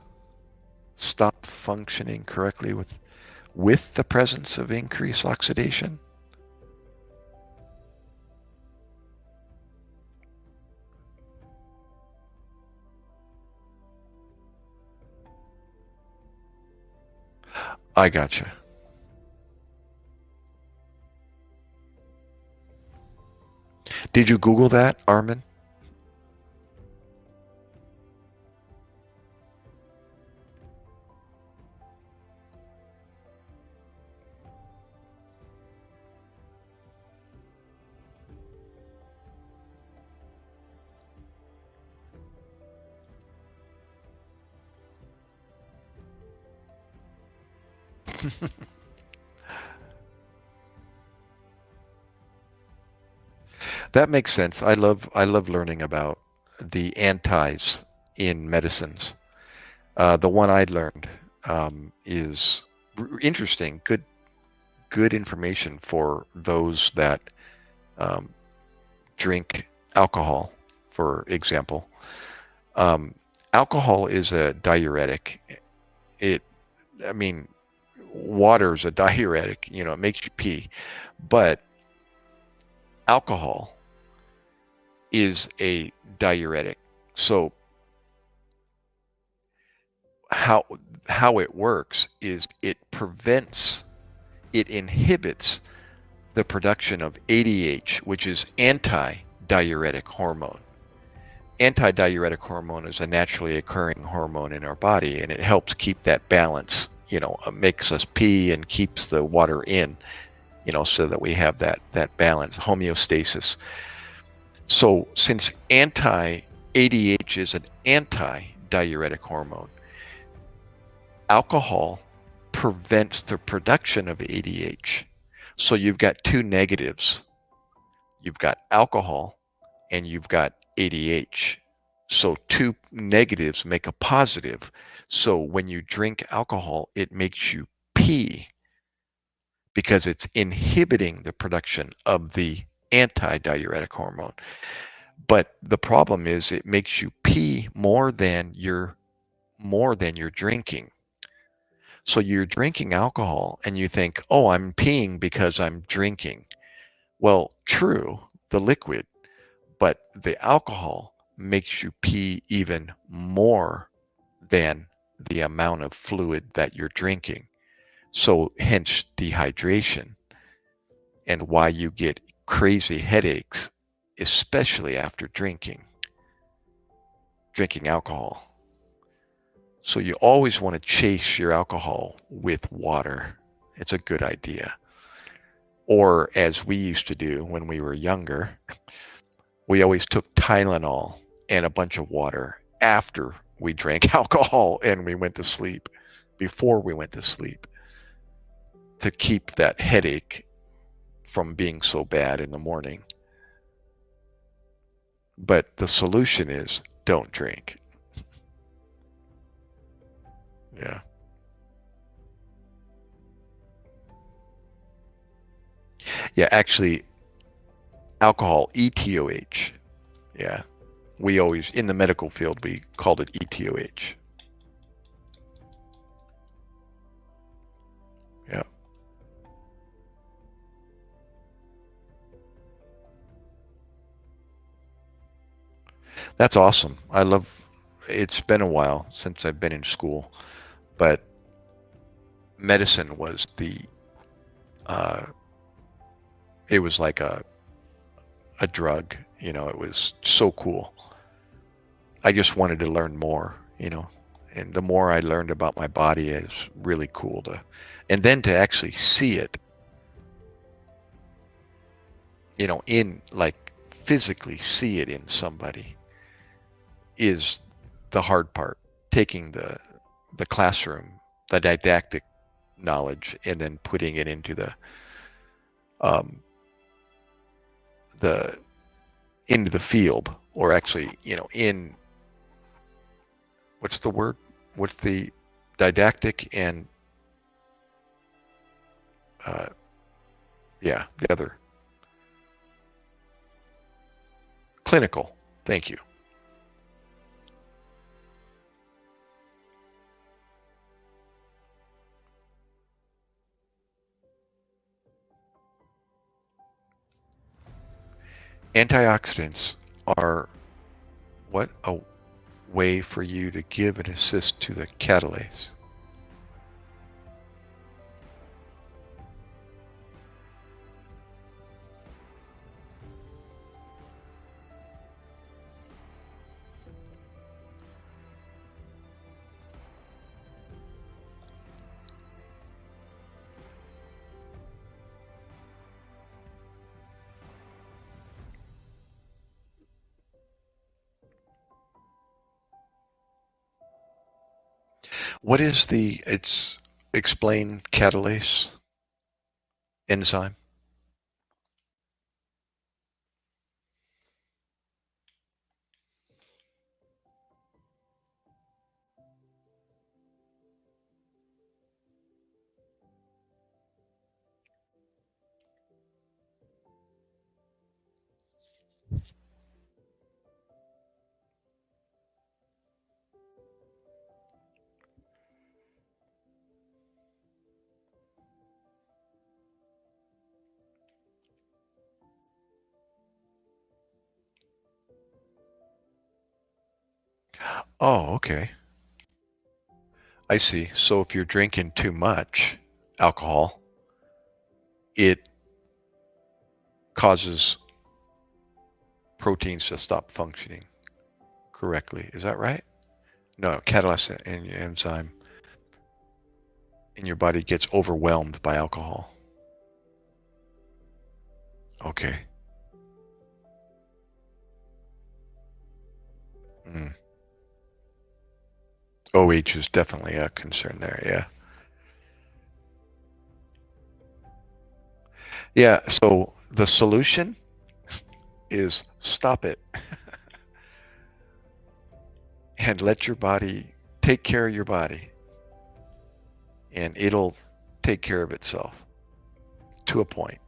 A: stop functioning correctly with the presence of increased oxidation? I gotcha. Did you Google that, Armin? That makes sense. I love learning about the antis in medicines. The one I learned is interesting. Good information for those that um, drink alcohol, for example. Um, Alcohol is a diuretic. It, I mean, water is a diuretic, it makes you pee, but alcohol is a diuretic. So how how it works is it inhibits the production of ADH, which is anti-diuretic hormone. Anti-diuretic hormone is a naturally occurring hormone in our body, and it helps keep that balance. It makes us pee and keeps the water in, so that we have that balance, homeostasis. So since anti-ADH is an anti-diuretic hormone, alcohol prevents the production of ADH. So you've got two negatives. You've got alcohol and you've got ADH. So two negatives make a positive. So when you drink alcohol, it makes you pee because it's inhibiting the production of the anti-diuretic hormone. But the problem is it makes you pee more than you're drinking. So you're drinking alcohol and you think, oh, I'm peeing because I'm drinking. Well, true, the liquid, but the alcohol makes you pee even more than the amount of fluid that you're drinking. So hence dehydration and why you get crazy headaches, especially after drinking alcohol. So you always want to chase your alcohol with water. It's a good idea. Or as we used to do when we were younger, we always took Tylenol and a bunch of water after we drank alcohol and we went to sleep, before we went to sleep, to keep that headache from being so bad in the morning. But the solution is don't drink. Yeah. Yeah, actually, alcohol, ETOH. Yeah. We always, in the medical field, we called it ETOH. Yeah. That's awesome. It's been a while since I've been in school, but medicine was uh, it was like a drug, it was so cool. I just wanted to learn more, and the more I learned about my body is really cool and then to actually see it, in like physically see it in somebody is the hard part. Taking the classroom, the didactic knowledge, and then putting it into um, the into the field, or actually, in what's the word? What's the didactic and uh, yeah, the other clinical. Thank you. Antioxidants are what a way for you to give and assist to the catalase. What is it's explain catalase enzyme? Oh, okay. I see. So if you're drinking too much alcohol, it causes proteins to stop functioning correctly. Is that right? No, catalysis enzyme in your body gets overwhelmed by alcohol. Okay. Mm. OH is definitely a concern there. Yeah. Yeah. So the solution is stop it and let your body take care of your body, and it'll take care of itself to a point.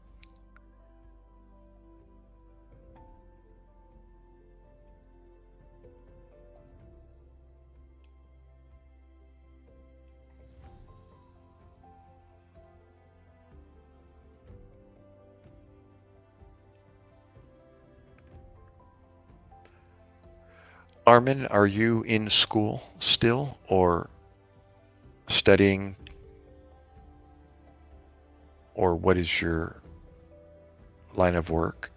A: Armin, are you in school still or studying, or what is your line of work?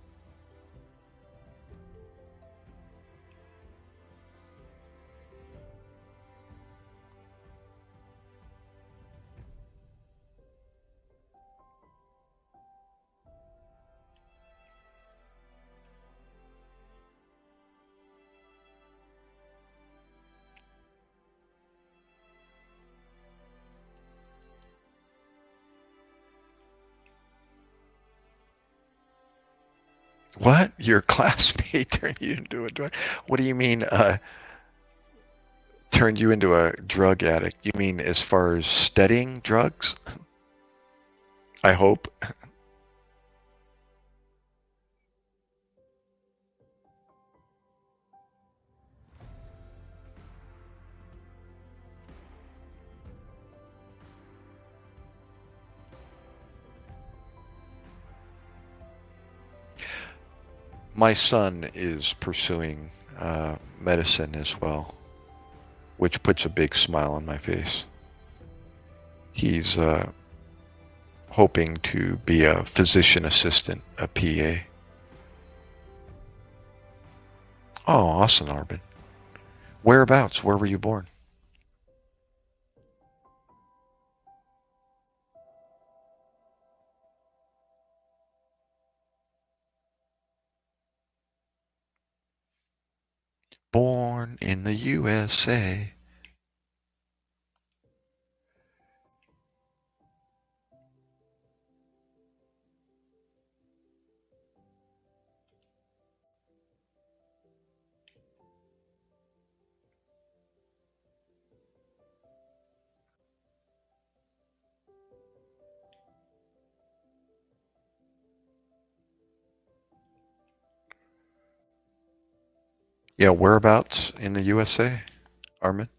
A: What? Your classmate turned you into a drug? What do you mean, turned you into a drug addict? You mean as far as studying drugs? I hope. My son is pursuing medicine as well, which puts a big smile on my face. He's hoping to be a physician assistant, a PA. Oh, awesome, Arvin. Whereabouts? Where were you born? Born in the USA. Yeah, whereabouts in the USA, Armin?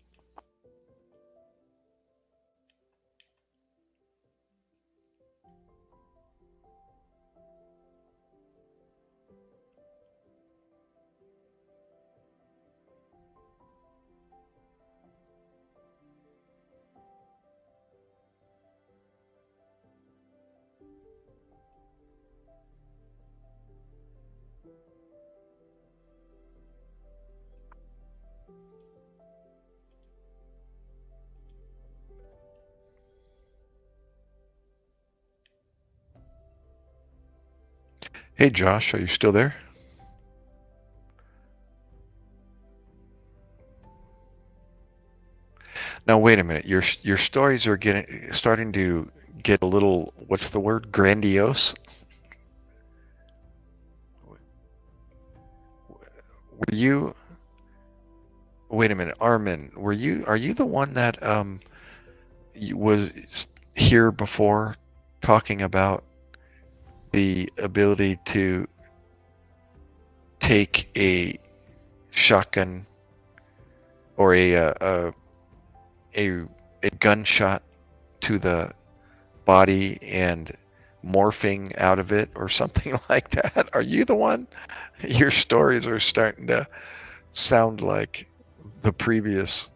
A: Hey, Josh, are you still there? Now, wait a minute. Your stories are getting starting to get a little, what's the word? Grandiose? Were you, wait a minute, Armin, are you the one that was here before talking about the ability to take a shotgun or a a gunshot to the body and morphing out of it or something like that? Are you the one? Your stories are starting to sound like the previous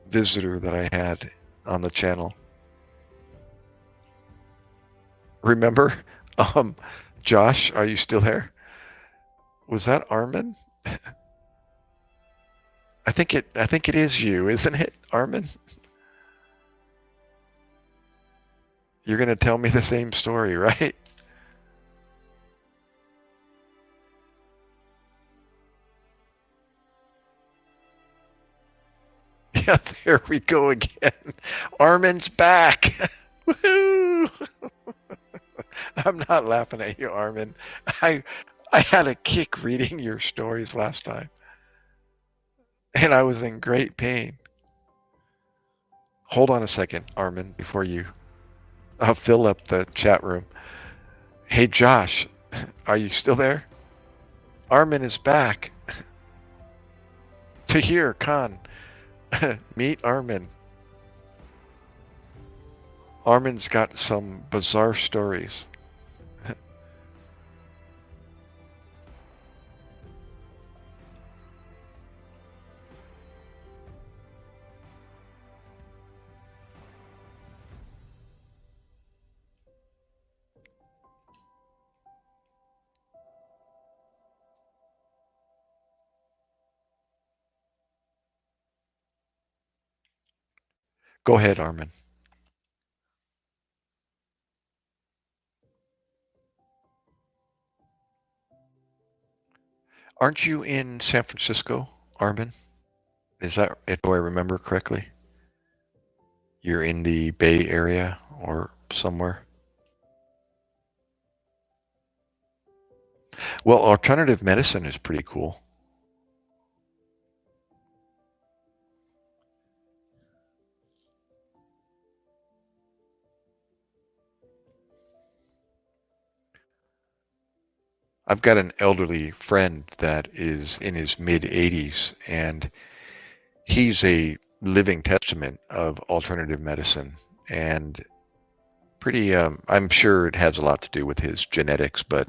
A: visitor that I had on the channel. Remember? Um, Josh, are you still there? Was that Armin? I think it is you, isn't it, Armin? You're going to tell me the same story, right? Yeah, there we go again. Armin's back. Woohoo! I'm not laughing at you, Armin. I I had a kick reading your stories last time, and I was in great pain. Hold on a second, Armin, before you fill up the chat room. Hey, Josh, are you still there? Armin is back. Tahir Khan, meet Armin. Armin's got some bizarre stories. Go ahead, Armin. Aren't you in San Francisco, Armin? Is that, do I remember correctly? You're in the Bay Area or somewhere? Well, alternative medicine is pretty cool. I've got an elderly friend that is in his mid 80s, and he's a living testament of alternative medicine. And pretty, I'm sure it has a lot to do with his genetics, but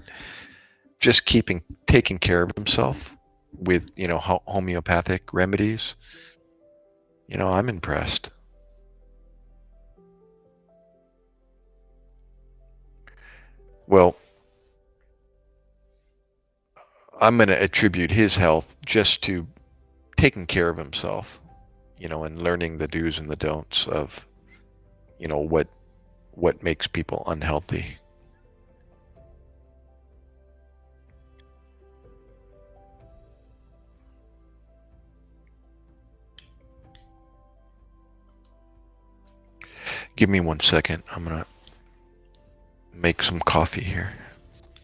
A: just taking care of himself with, homeopathic remedies, I'm impressed. Well, I'm going to attribute his health just to taking care of himself, and learning the do's and the don'ts of, what makes people unhealthy. Give me 1 second. I'm going to make some coffee here.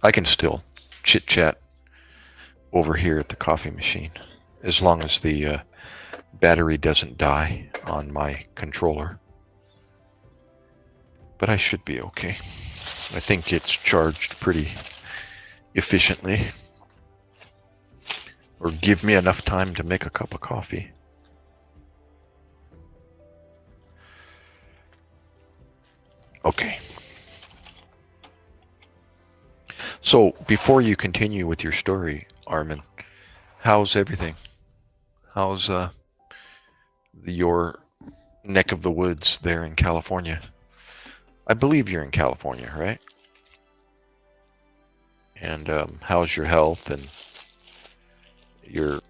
A: I can still chit chat over here at the coffee machine as long as the battery doesn't die on my controller. But I should be okay. I think it's charged pretty efficiently. Or give me enough time to make a cup of coffee. Okay. So before you continue with your story, Armin, how's everything? How's your neck of the woods there in California? I believe you're in California, right? And how's your health and your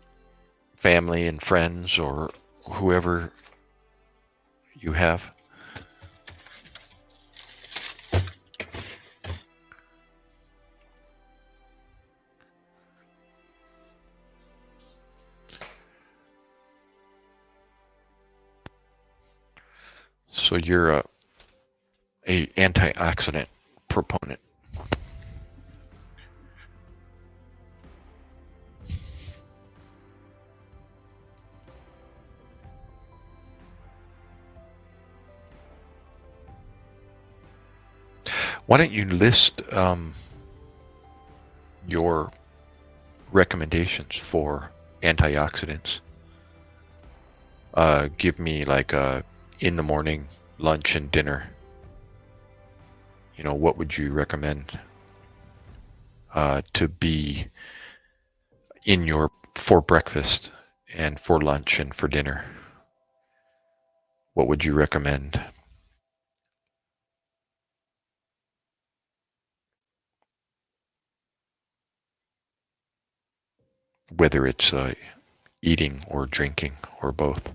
A: family and friends or whoever you have? So you're a antioxidant proponent. Why don't you list your recommendations for antioxidants? Give me like a in the morning, lunch, and dinner. What would you recommend to be in your for breakfast And for lunch and for dinner, what would you recommend? Whether it's eating or drinking or both.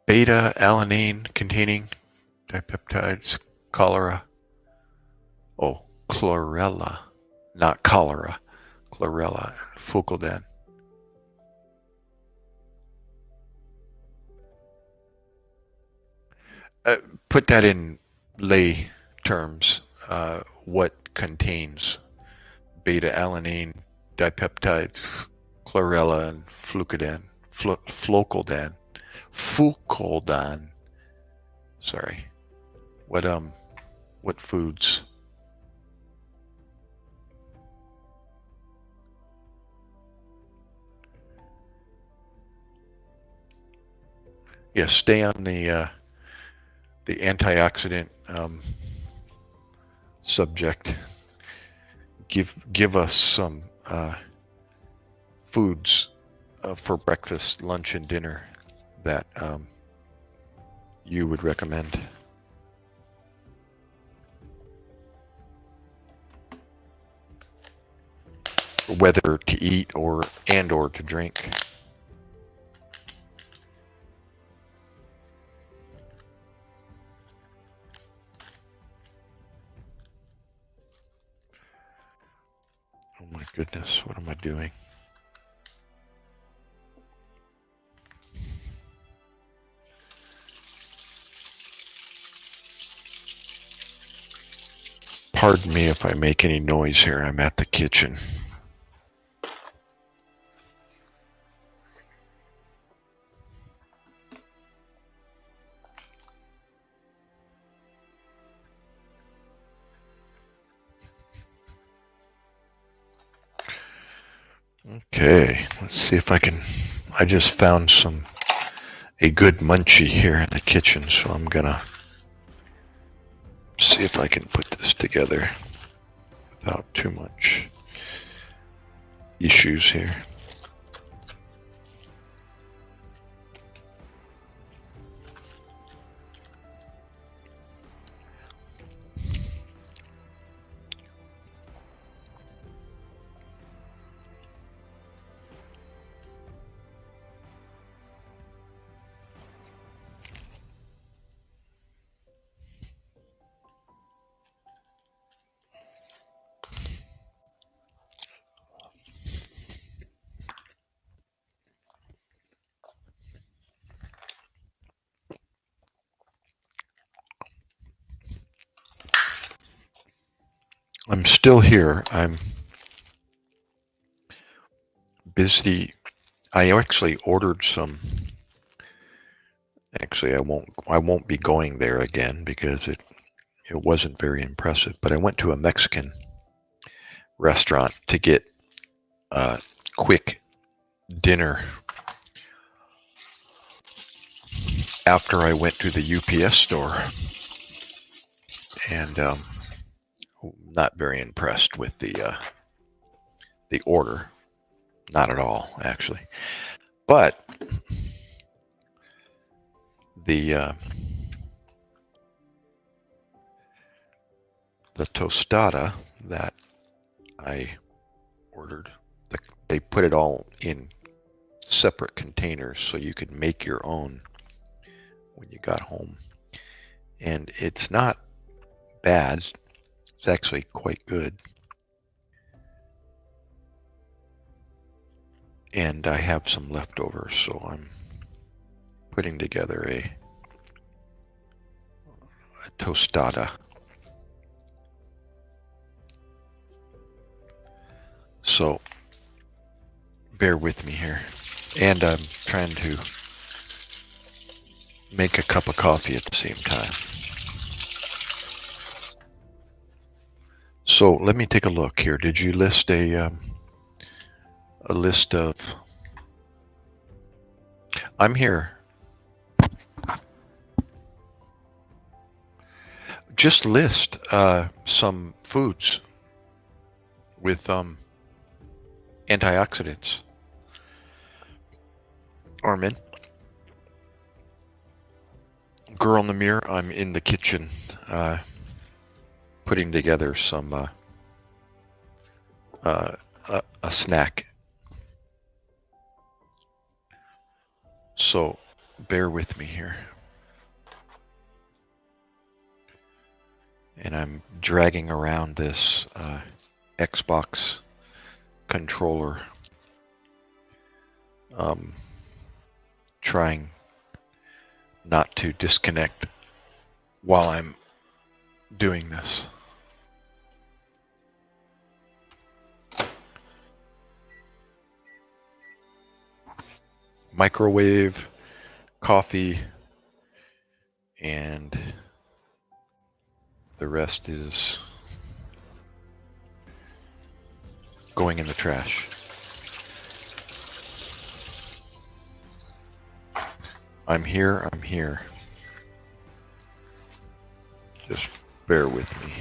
A: Beta alanine containing dipeptides, cholera. Oh, chlorella, not cholera. Chlorella, Fucodan. Put that in lay terms. What contains beta alanine, dipeptides, chlorella, and flucodan, flocodan, fucodan. Sorry. What foods? Yes, stay on the antioxidant subject. Give us some foods for breakfast, lunch, and dinner that you would recommend. Whether to eat or to drink. Oh my goodness, what am I doing? Pardon me if I make any noise here. I'm at the kitchen. Okay, let's see if I can. I just found a good munchie here in the kitchen, so I'm gonna see if I can put this together without too much issues here. I'm still here. I'm busy. I actually ordered some. Actually, I won't be going there again because it wasn't very impressive. But I went to a Mexican restaurant to get a quick dinner after I went to the UPS store, and not very impressed with the order. Not at all, actually. But the tostada that I ordered, they put it all in separate containers so you could make your own when you got home. And it's not bad. It's actually quite good. And I have some leftovers, so I'm putting together tostada. So bear with me here. And I'm trying to make a cup of coffee at the same time. So let me take a look here. Did you list a list of... I'm here. Just list some foods with antioxidants. Armin. Girl in the mirror, I'm in the kitchen putting together some a snack. So bear with me here. And I'm dragging around this Xbox controller, trying not to disconnect while I'm doing this. Microwave, coffee, and the rest is going in the trash. I'm here. Just bear with me.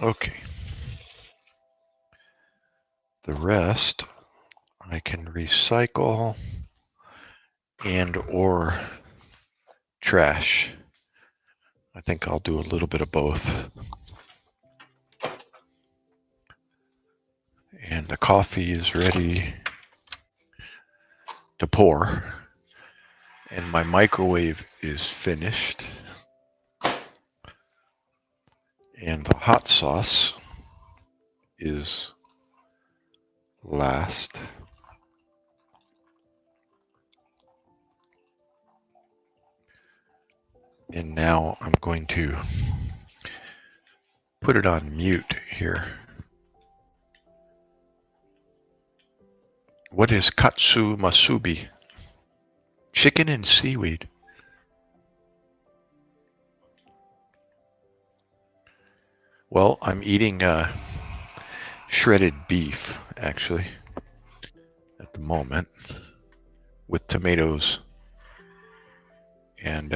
A: Okay. The rest I can recycle and or trash. I think I'll do a little bit of both. And the coffee is ready to pour. And my microwave is finished. And the hot sauce is last. And now I'm going to put it on mute here. What is katsu masubi? Chicken and seaweed. Well, I'm eating shredded beef, actually, at the moment, with tomatoes and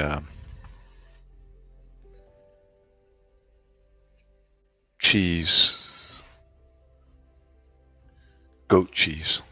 A: cheese, goat cheese.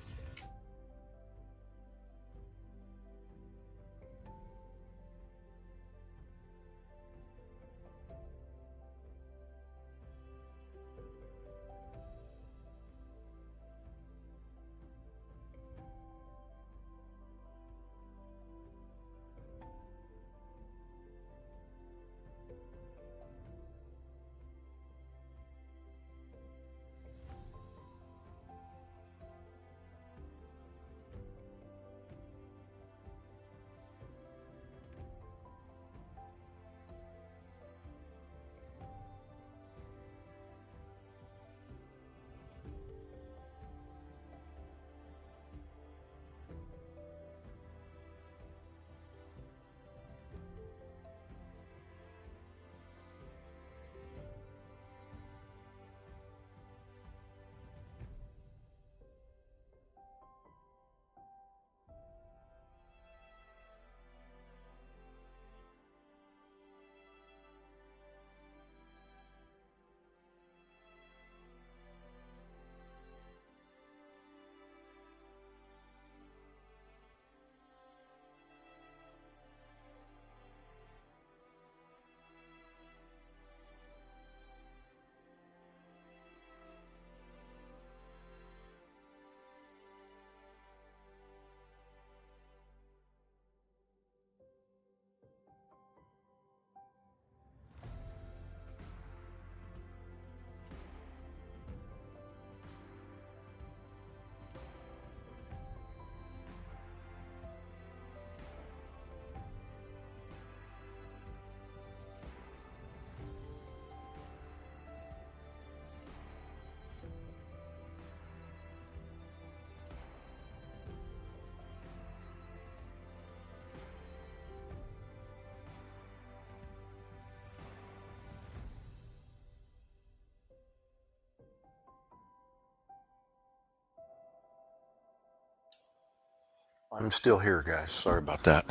A: I'm still here, guys. Sorry about that.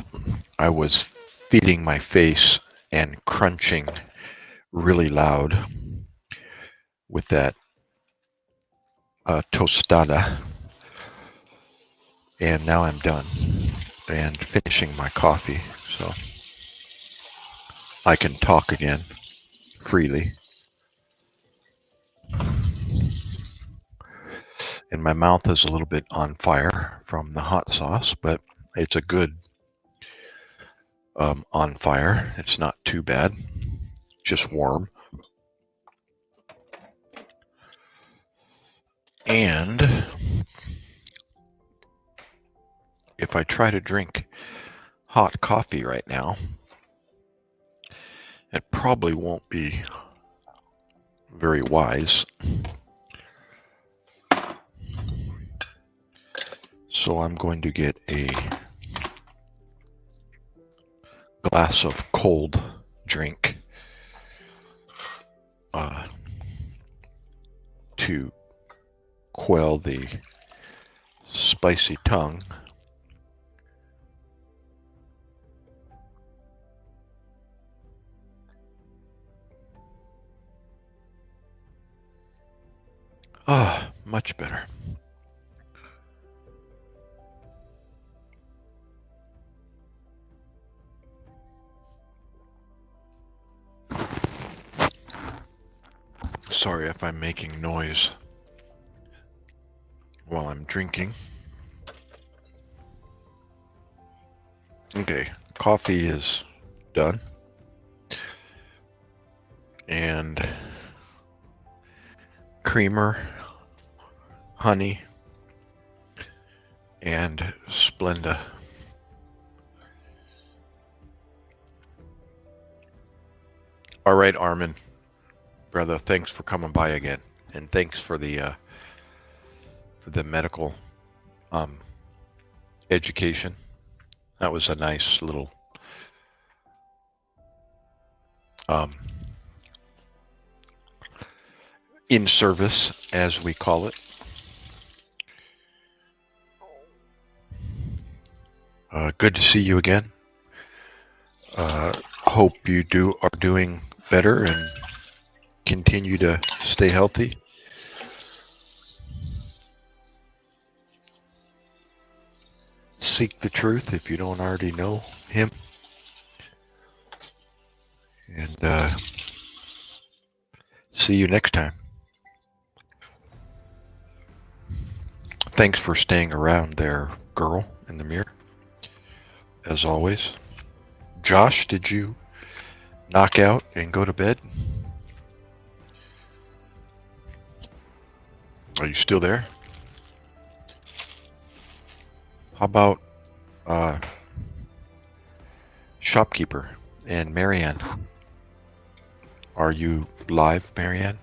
A: I was feeding my face and crunching really loud with that tostada. And now I'm done and finishing my coffee, so I can talk again freely. And my mouth is a little bit on fire from the hot sauce, but it's a good on fire. It's not too bad, just warm. And if I try to drink hot coffee right now, it probably won't be very wise. So I'm going to get a glass of cold drink to quell the spicy tongue. Much better. Sorry if I'm making noise while I'm drinking. Okay, coffee is done. And creamer, honey, and Splenda. All right, Armin, brother, thanks for coming by again, and thanks for the medical education. That was a nice little in service, as we call it. Good to see you again. Hope you are doing better and continue to stay healthy. Seek the truth if you don't already know him. And see you next time. Thanks for staying around there, girl in the mirror. As always. Josh, did you knock out and go to bed? Are you still there? How about Shopkeeper and Marianne? Are you live, Marianne?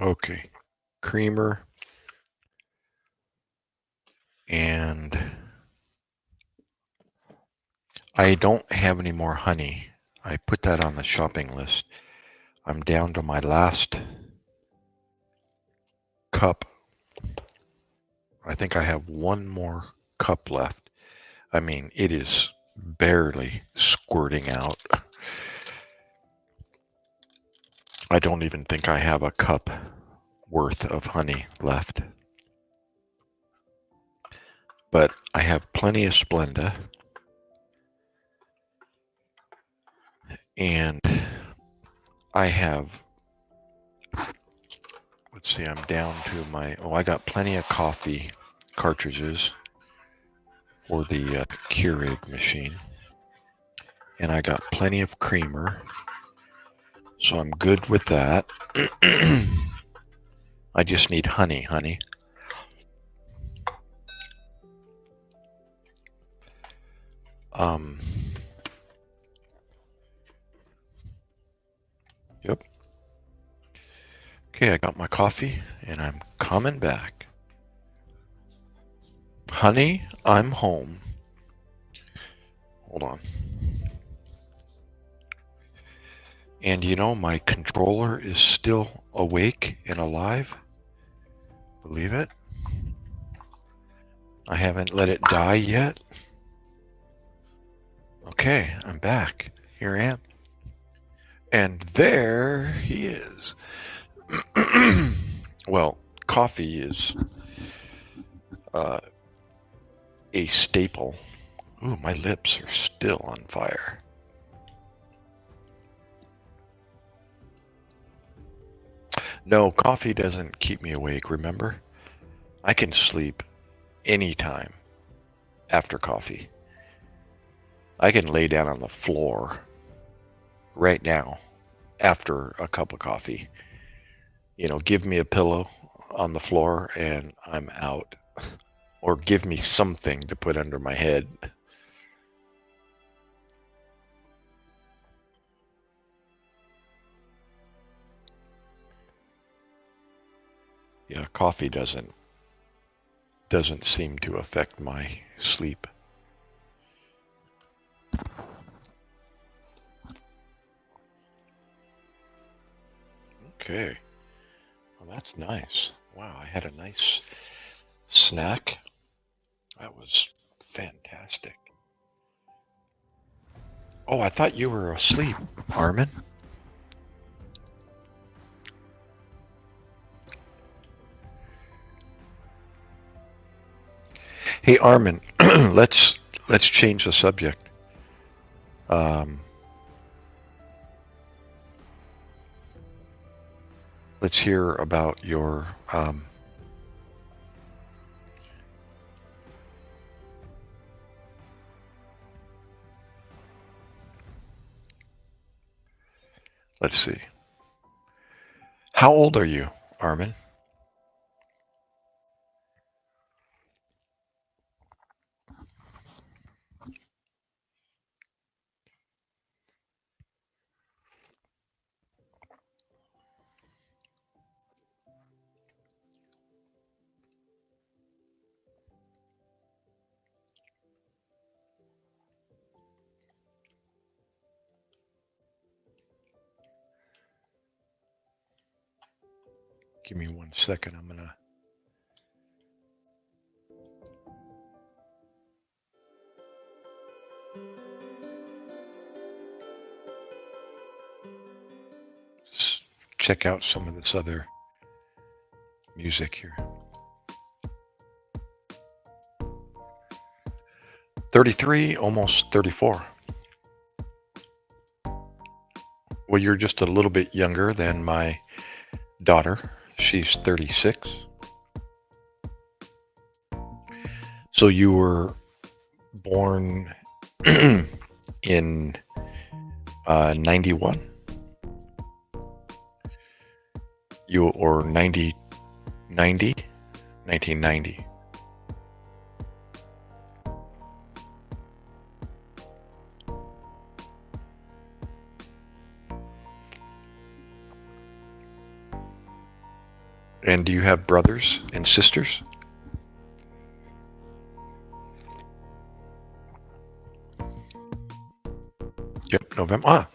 A: Okay. Creamer and I don't have any more honey. I put that on the shopping list. I'm down to my last cup. I think I have one more cup left. I mean, it is barely squirting out. I don't even think I have a cup worth of honey left. But I have plenty of Splenda. And I have, let's see, I'm down to I got plenty of coffee cartridges for the Keurig machine. And I got plenty of creamer. So I'm good with that. I just need honey. Yep. Okay, I got my coffee and I'm coming back. Honey, I'm home. Hold on. And you know, my controller is still awake and alive. Believe it? I haven't let it die yet. Okay, I'm back. Here I am. And there he is. Well, coffee is a staple. Ooh, my lips are still on fire. No, coffee doesn't keep me awake, remember? I can sleep anytime after coffee. I can lay down on the floor right now after a cup of coffee. You know, give me a pillow on the floor and I'm out. Or give me something to put under my head. Yeah, coffee doesn't seem to affect my sleep. Okay. Well, that's nice. Wow, I had a nice snack. That was fantastic. Oh, I thought you were asleep, Armin. Hey, Armin, let's change the subject. Um, let's hear about your let's see. How old are you, Armin? Give me 1 second. I'm gonna. Check out some of this other music here. 33, almost 34. Well, you're just a little bit younger than my daughter. She's 36. So you were born in 91? You or 90, 90? 1990. And do you have brothers and sisters? Yep, November.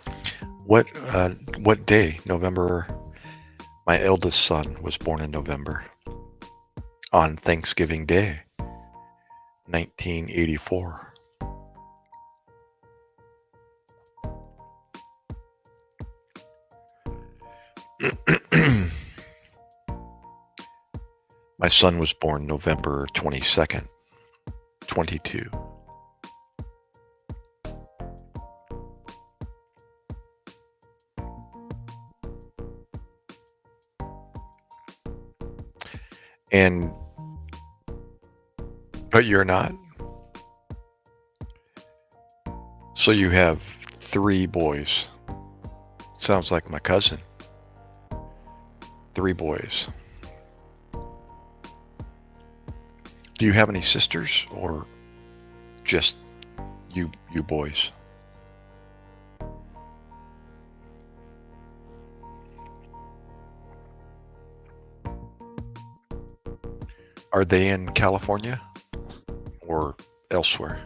A: What day? November. My eldest son was born in November on Thanksgiving Day, 1984. My son was born November 22nd, 22. And but you're not. So you have 3 boys. Sounds like my cousin. 3 boys. Do you have any sisters or just you boys? Are they in California or elsewhere?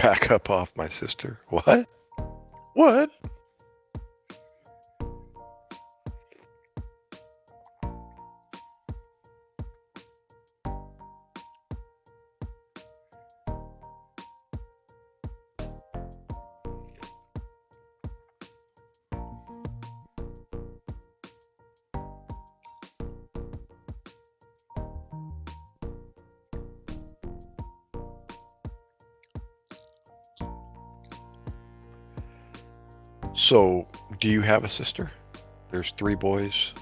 A: Back up off my sister. What? What? So, do you have a sister? There's 3 boys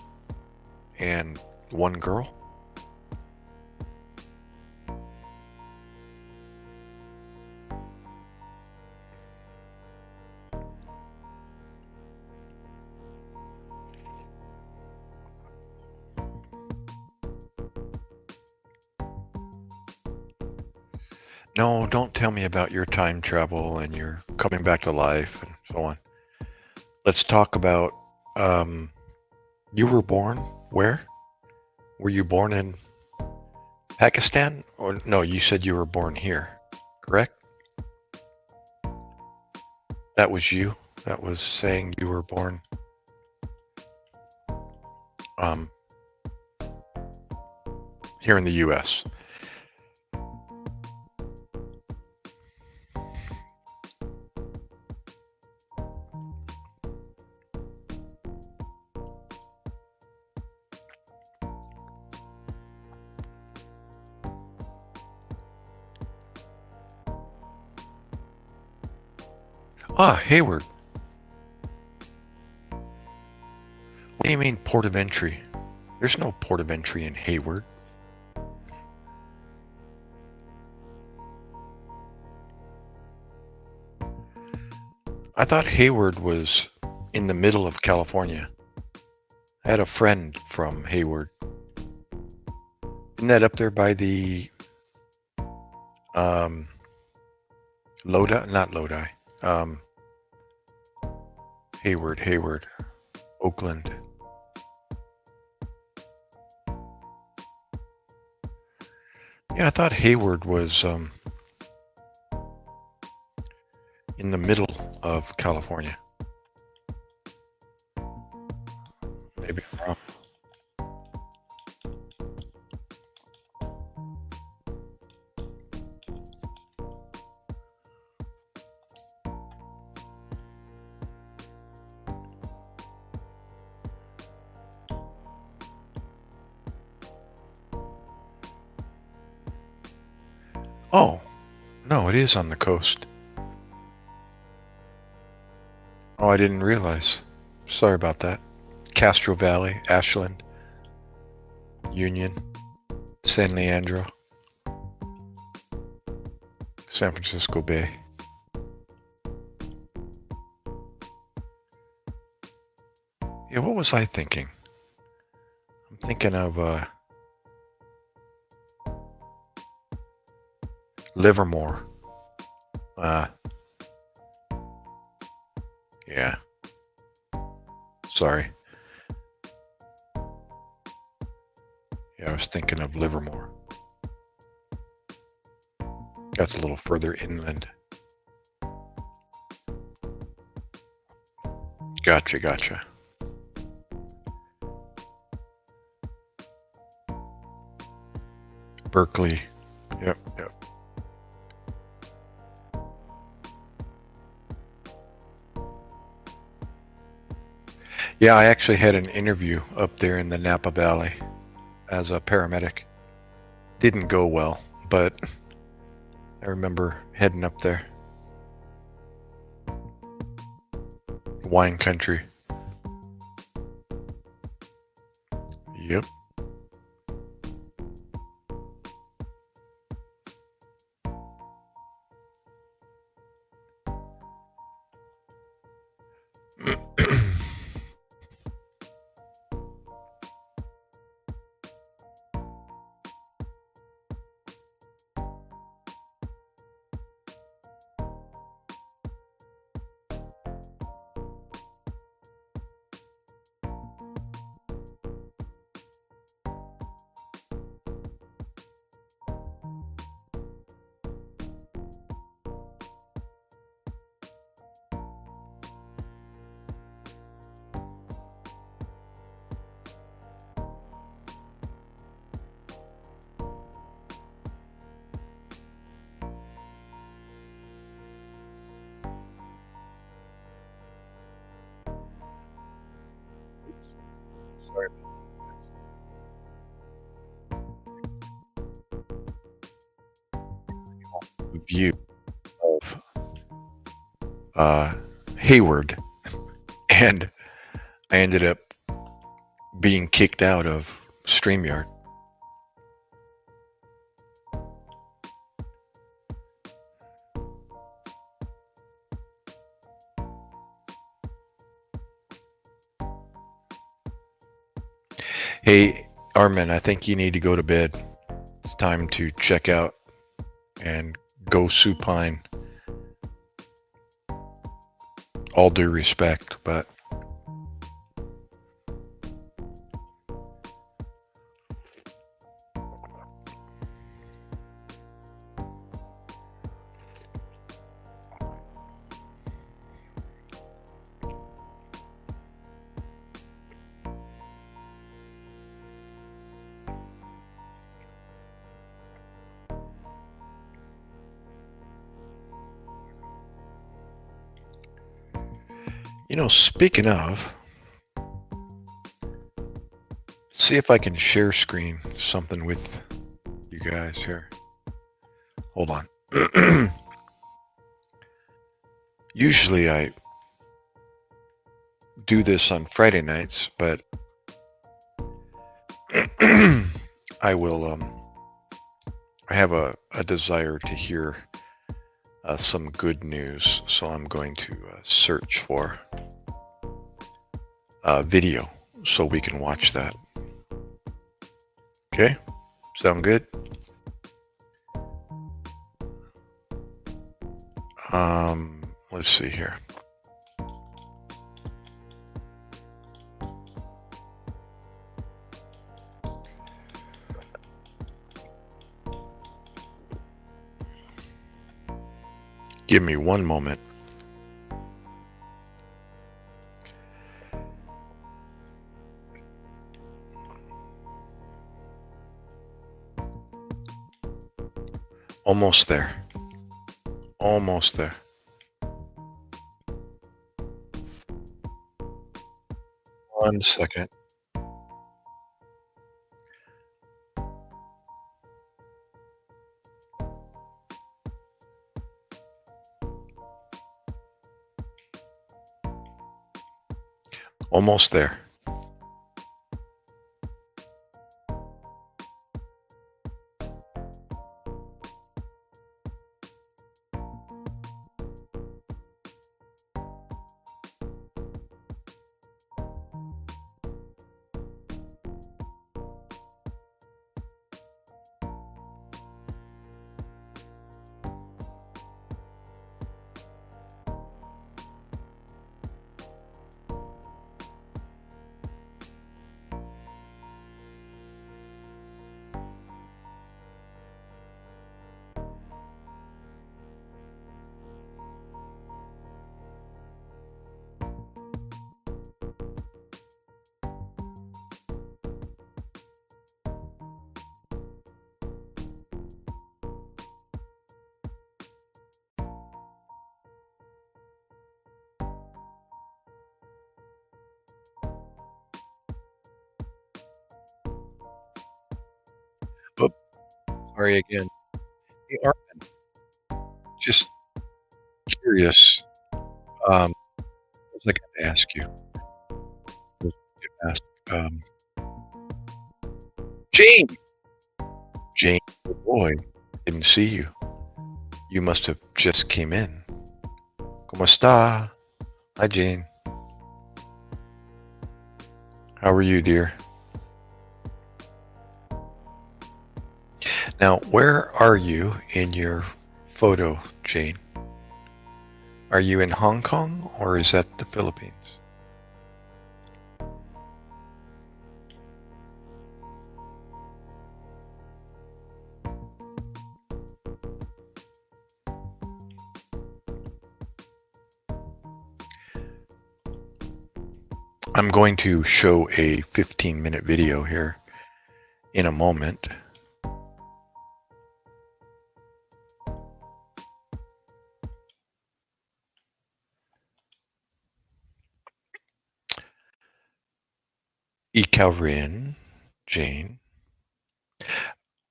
A: and 1 girl? No, don't tell me about your time travel and your coming back to life and so on. Let's talk about you were born where? Were you born in Pakistan? Or no, you said you were born here, correct? That was you. That was saying you were born um, here in the U.S. Ah, Hayward. What do you mean port of entry? There's no port of entry in Hayward. I thought Hayward was in the middle of California. I had a friend from Hayward. Isn't that up there by the Lodi? Not Lodi. Hayward, Oakland. Yeah, I thought Hayward was in the middle of California. Maybe I'm wrong. Oh, no, it is on the coast. Oh, I didn't realize. Sorry about that. Castro Valley, Ashland, Union, San Leandro, San Francisco Bay. Yeah, what was I thinking? I'm thinking of Livermore. Yeah. Sorry. Yeah, I was thinking of Livermore. That's a little further inland. Gotcha. Berkeley. Yep. Yeah, I actually had an interview up there in the Napa Valley as a paramedic. Didn't go well, but I remember heading up there. Wine country. Yep. Sorry. View of Hayward, and I ended up being kicked out of StreamYard. Hey, Armin, I think you need to go to bed. It's time to check out and go supine. All due respect, but speaking of, see if I can share screen something with you guys here. Hold on. Usually I do this on Friday nights, but I will. I have a desire to hear some good news, so I'm going to search for video so we can watch that. Okay, sound good? Let's see here. Give me one moment. Almost there. Almost there. One second. Almost there. Oh, sorry again. Hey, Armin, just curious. What was I going to ask you? I was gonna ask, Jane. Jane, oh boy, didn't see you. You must have just came in. ¿Cómo está? Hi, Jane. How are you, dear? Now, where are you in your photo, Jane? Are you in Hong Kong or is that the Philippines? I'm going to show a 15-minute video here in a moment. Y Calvin, Jane.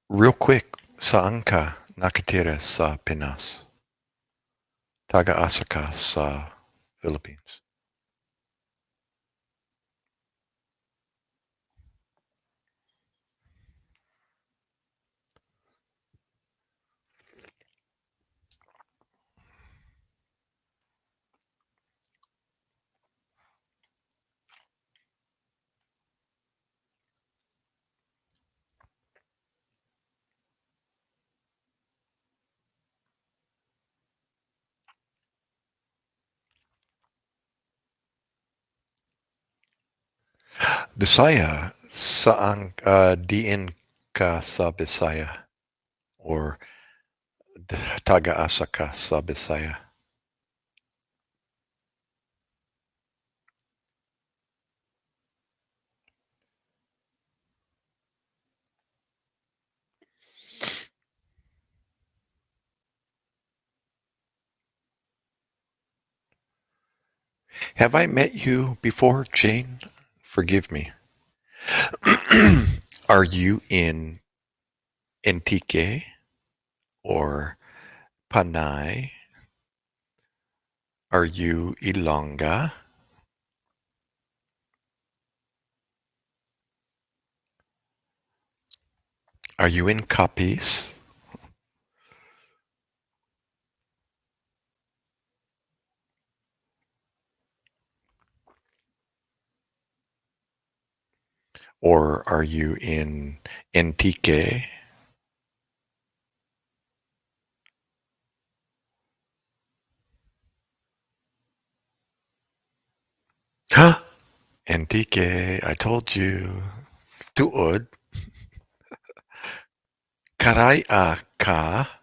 A: Real quick, saan ka nakatira sa Pinas? Taga-asa ka sa Philippines? Bisaya, saan diin ka sa Bisaya? Or taga-asa ka sa Bisaya? Have I met you before, Jane? Forgive me. Are you in Antique or Panay? Are you Ilongga? Are you in Capiz? Or are you in Antique? Antique, I told you. Tuod, karaya ka.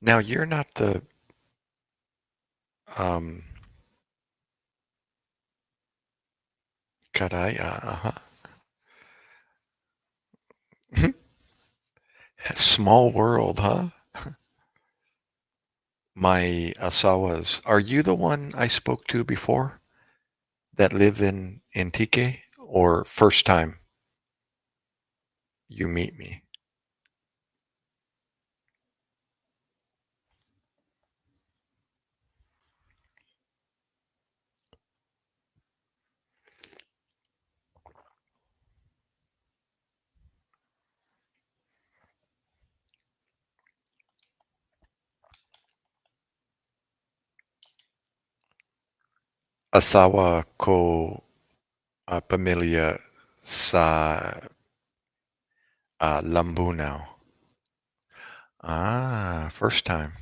A: Now you're not the um karaya, Small world, huh? My asawas. Are you the one I spoke to before that live in Antique? Or first time you meet me? Asawa ko pamilya sa Lambunao. Ah, first time.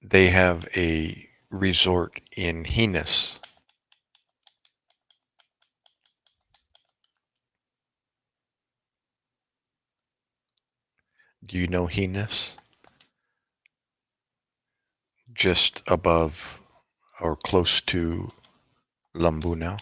A: They have a resort in Henes. Do you know Henes? Just above or close to Lambunao.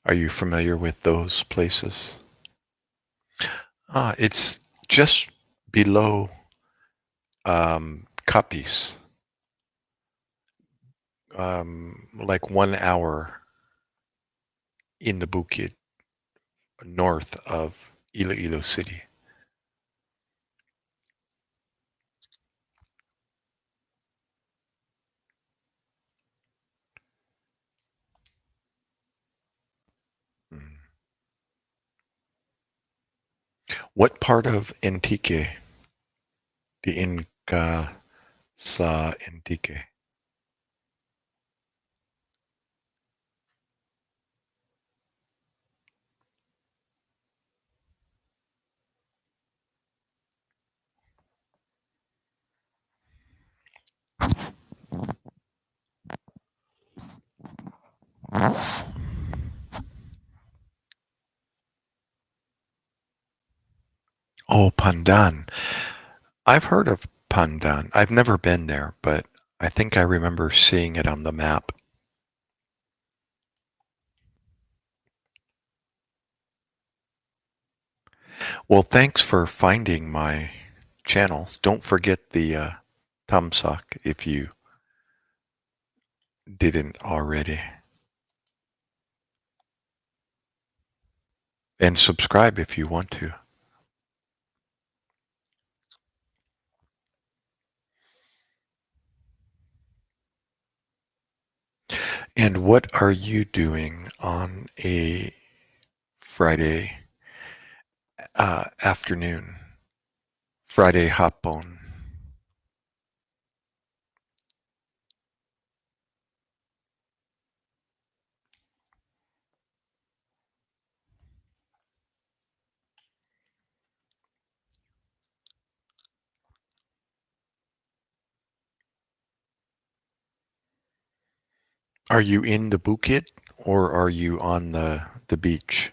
A: Are you familiar with those places? It's just below Capiz, like 1 hour in the Bukid, north of Iloilo City. Mm. What part of Antique? The Inca sa Antique. Oh, Pandan. I've heard of Pandan. I've never been there, but I think I remember seeing it on the map. Well, thanks for finding my channel. Don't forget the thumbs up if you didn't already. And subscribe if you want to. And what are you doing on a Friday afternoon? Friday hapon. Are you in the Bukit or are you on the beach?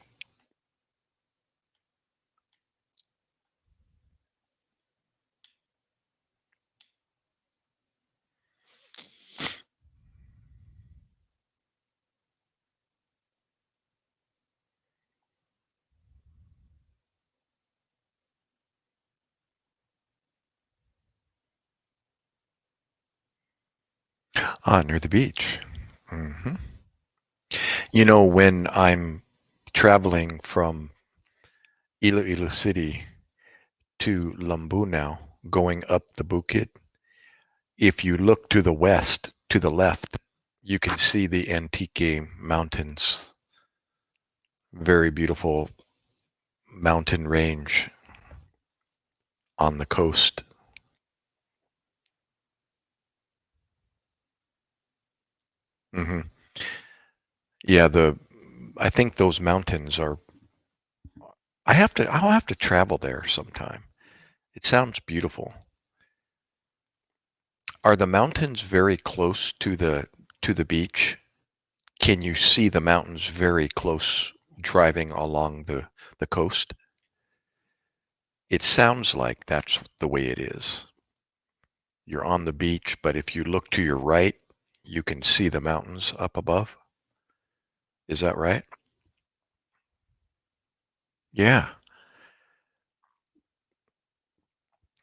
A: Ah, near the beach. Hmm. You know, when I'm traveling from Iloilo City to Lambunao, going up the Bukit, if you look to the west, to the left, you can see the Antique Mountains. Very beautiful mountain range on the coast. Hmm. Yeah, the I think those mountains are. I'll have to travel there sometime. It sounds beautiful. Are the mountains very close to the beach? Can you see the mountains very close driving along the coast? It sounds like that's the way it is. You're on the beach, but if you look to your right, you can see the mountains up above. Is that right? Yeah.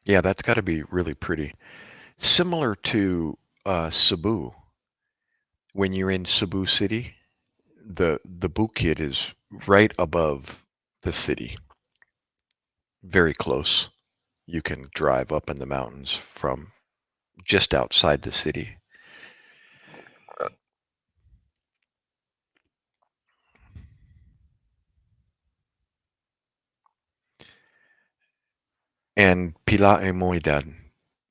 A: Yeah, that's got to be really pretty. Similar to Cebu. When you're in Cebu City, the Bukid is right above the city, very close. You can drive up in the mountains from just outside the city. And pila e mo edad,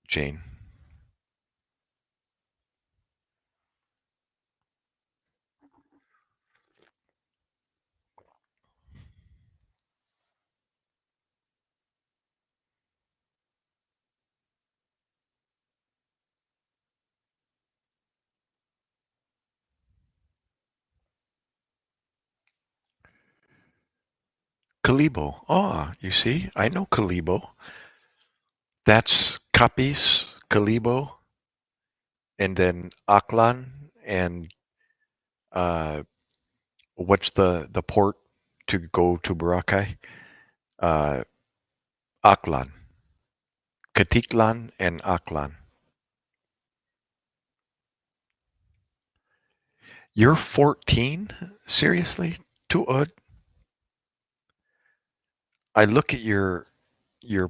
A: Jane? Kalibo. Ah, you see, I know Kalibo. That's Capiz, Kalibo, and then Aklan, and uh, what's the port to go to Boracay? Uh, Aklan, Katiklan, and Aklan. You're 14? Seriously? Too old? I look at your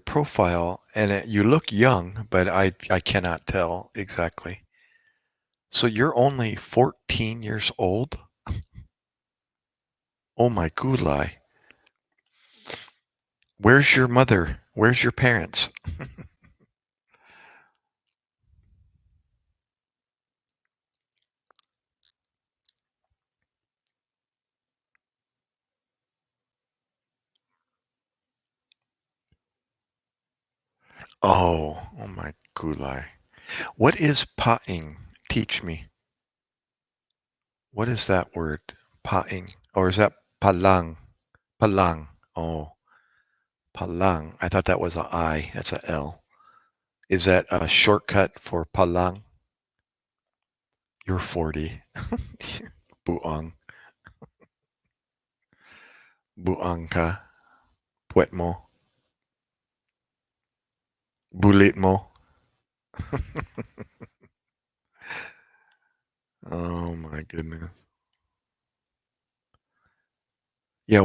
A: profile and you look young, but I cannot tell exactly. So you're only 14 years old? Oh my gulai. Where's your mother? Where's your parents? Oh my gulai. What is paing? Teach me. What is that word? Paing. Or is that palang? Palang. Oh, palang. I thought that was a I. That's a L. Is that a shortcut for palang? You're 40. Buang. Buang ka. Puwet mo. Bulit mo. Oh my goodness. Yeah,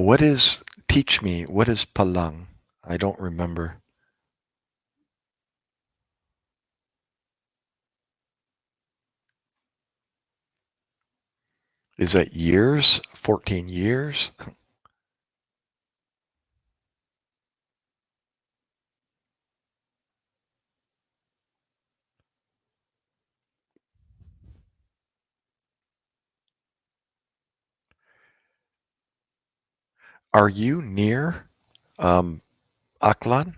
A: teach me, what is palang? I don't remember. Is that years? 14 years? Are you near um, Aklan?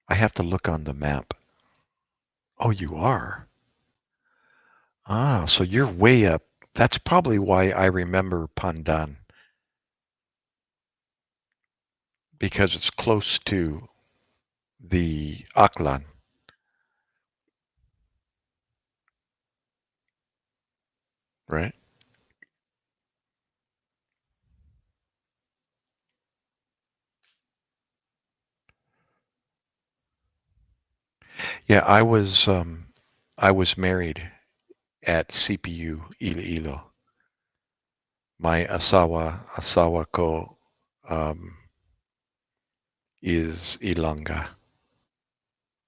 A: I have to look on the map. Oh, you are? Ah, so you're way up. That's probably why I remember Pandan, because it's close to the Aklan, right? Yeah, I was married at CPU Iloilo. My asawa ko um, is Ilanga.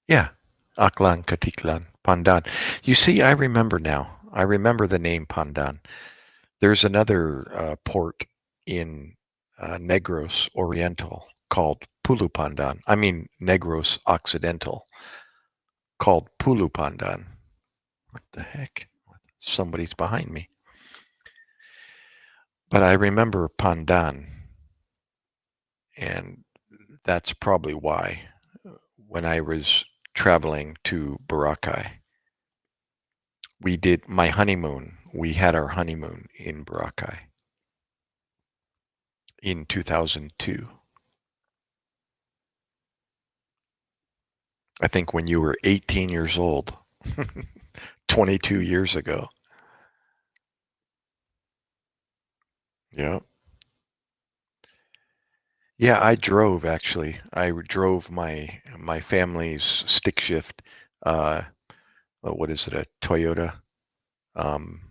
A: Yeah, Aklan, Katiklan, Pandan. You see, I remember now. I remember the name Pandan. There's another port in Negros Oriental called Pulu Pandan. I mean Negros Occidental called Pulu Pandan. What the heck? Somebody's behind me. But I remember Pandan, and that's probably why when I was traveling to Boracay, we did my honeymoon. We had our honeymoon in Boracay in 2002. I think when you were 18 years old, 22 years ago. Yeah. Yeah, I drove actually. I drove my family's stick shift. Uh, what is it? A Toyota um,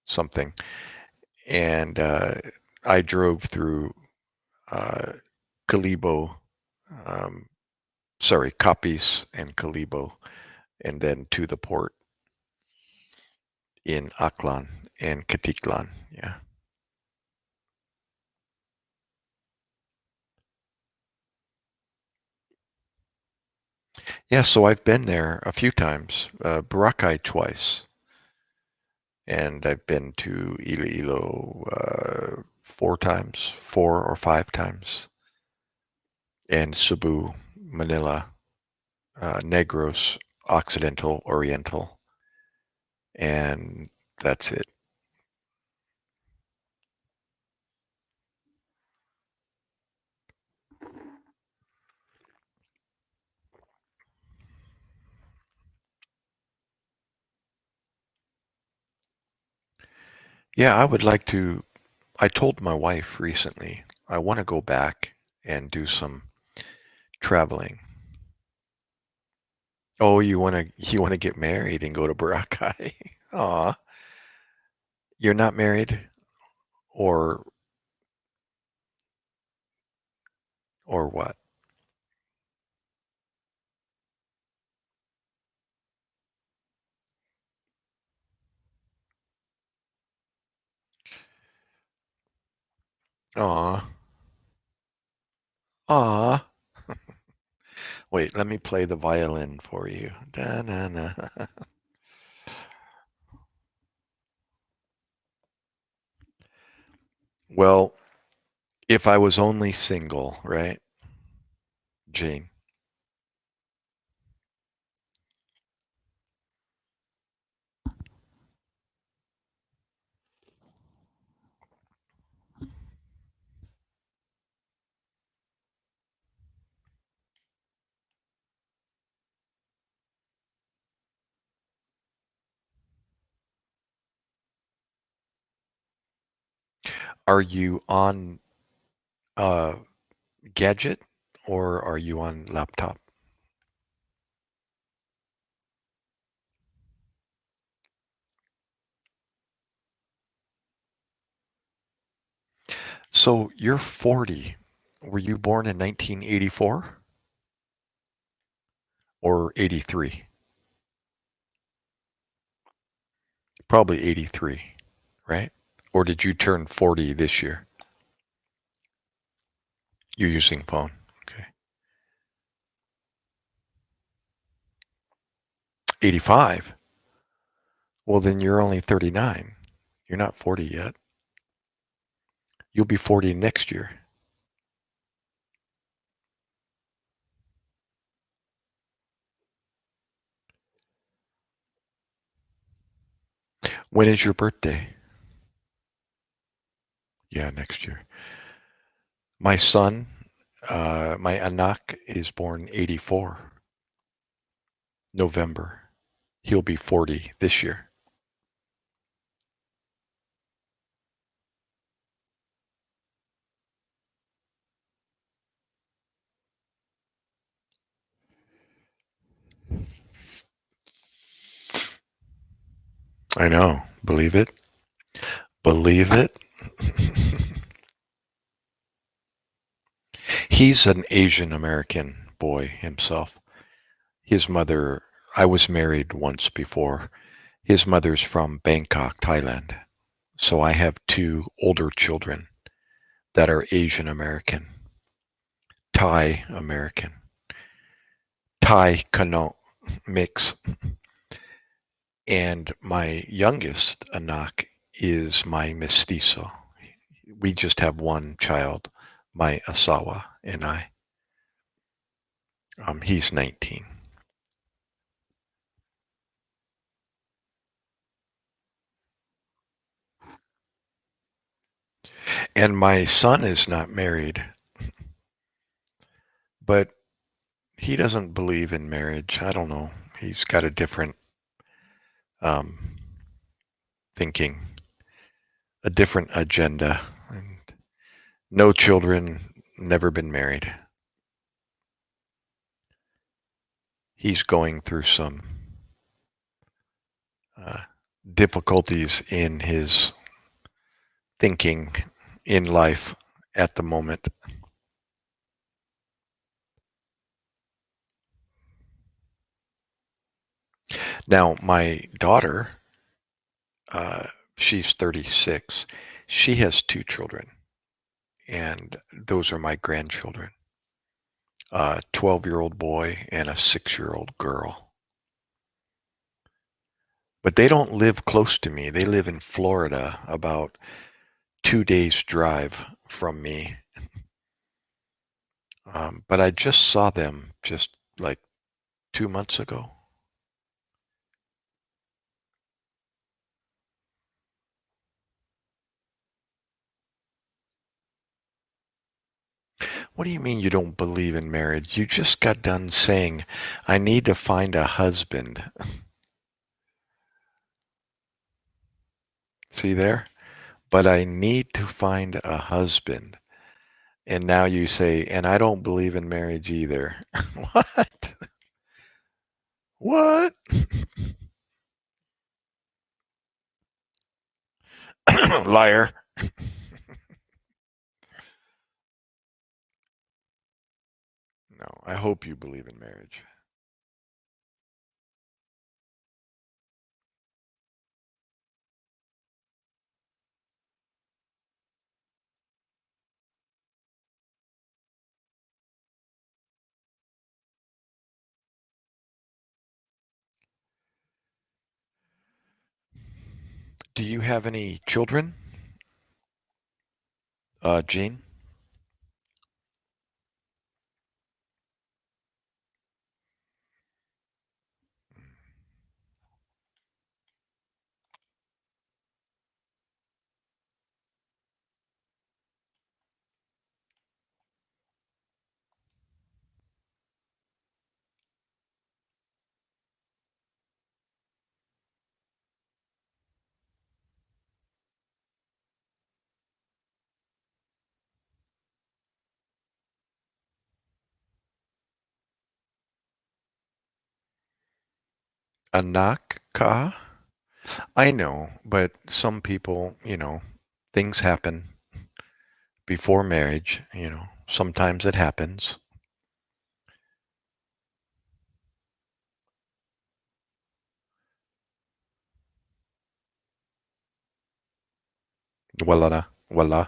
A: something. And I drove through uh, Kalibo, um, sorry, Capiz and Kalibo, and then to the port in Aklan and Katiklan. Yeah. Yeah, so I've been there a few times, Boracay twice, and I've been to Iloilo 4 times, 4 or 5 times, and Cebu, Manila, Negros, Occidental, Oriental, and that's it. Yeah, I would like to. I told my wife recently I want to go back and do some traveling. Oh, you want to get married and go to Boracay? Aw, you're not married, or what? Aw, aw. Wait, let me play the violin for you. Da, na, na. Well, if I was only single, right, Jane? Are you on gadget or are you on laptop? So you're 40. Were you born in 1984 or 83? Probably 83, right? Or did you turn 40 this year? You're using phone. Okay. 85. Well, then you're only 39. You're not 40 yet. You'll be 40 next year. When is your birthday? Yeah, next year. My son, my anak is born 84, November. He'll be 40 this year. I know. Believe it? Believe it? He's an Asian American boy himself. His mother, I was married once before. His mother's from Bangkok, Thailand. So I have two older children that are Asian American, Thai American, Thai Kano mix. And my youngest Anak is my mestizo. We just have one child, my Asawa and I. He's 19. And my son is not married, but he doesn't believe in marriage. I don't know. He's got a different um, thinking, a different agenda. And no children, never been married. He's going through some uh, difficulties in his thinking in life at the moment. Now, my daughter, uh, she's 36. She has two children, and those are my grandchildren, a 12-year-old boy and a 6-year-old girl. But they don't live close to me. They live in Florida, about 2 days' drive from me. But I just saw them just like 2 months ago. What do you mean you don't believe in marriage? You just got done saying, I need to find a husband. See there? But I need to find a husband. And now you say, and I don't believe in marriage either. What? What? Liar. No, I hope you believe in marriage. Do you have any children, Jean? Anak ka? I know, but some people, things happen before marriage, sometimes it happens. Voila, voila.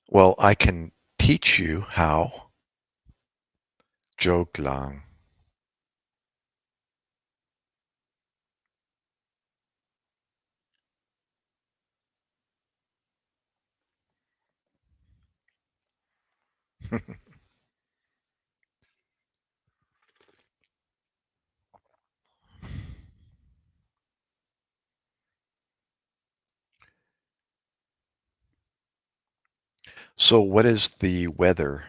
A: Well, I can teach you how. Joke lang. So, what is the weather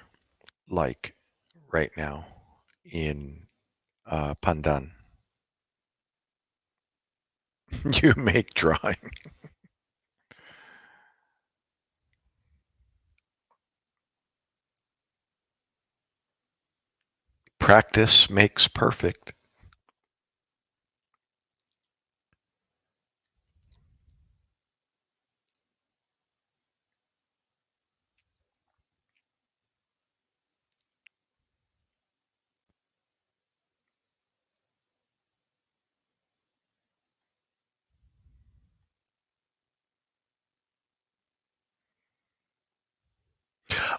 A: like right now in Pandan? You make drawing. Practice makes perfect.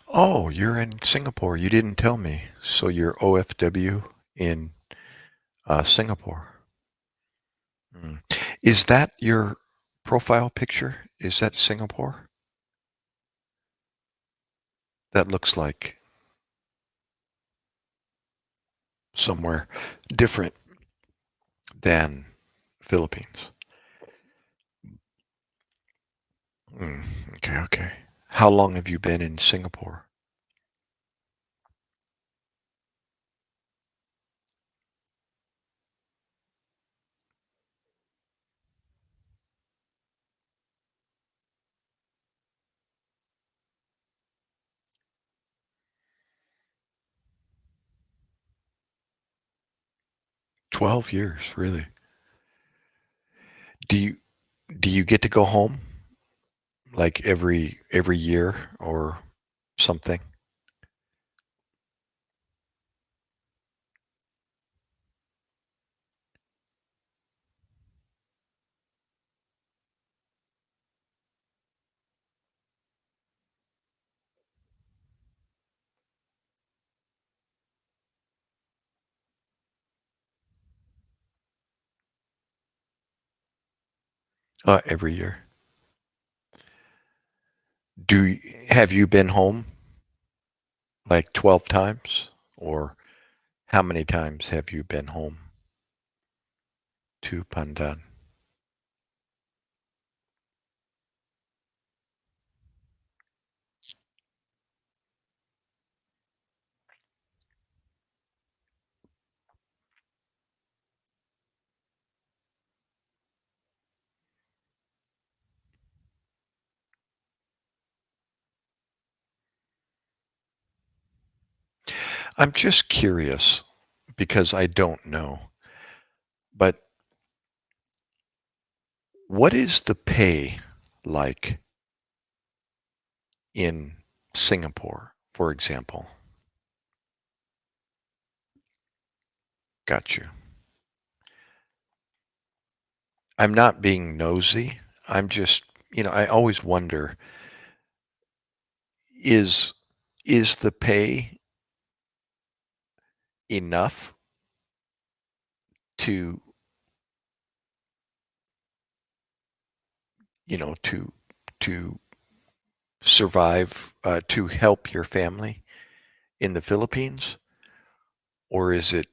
A: Oh, you're in Singapore. You didn't tell me. So you're OFW in Singapore. Hmm. Is that your profile picture? Is that Singapore? That looks like somewhere different than Philippines. Hmm. Okay, okay. How long have you been in Singapore? 12 years, really. Do you do you get to go home like every year or something? Every year. Do have you been home like 12 times or how many times have you been home to Pandan? I'm just curious because I don't know, but what is the pay like in Singapore, for example? Got you. I'm not being nosy. I'm just, I always wonder is is the pay enough to, to survive, to help your family in the Philippines? Or is it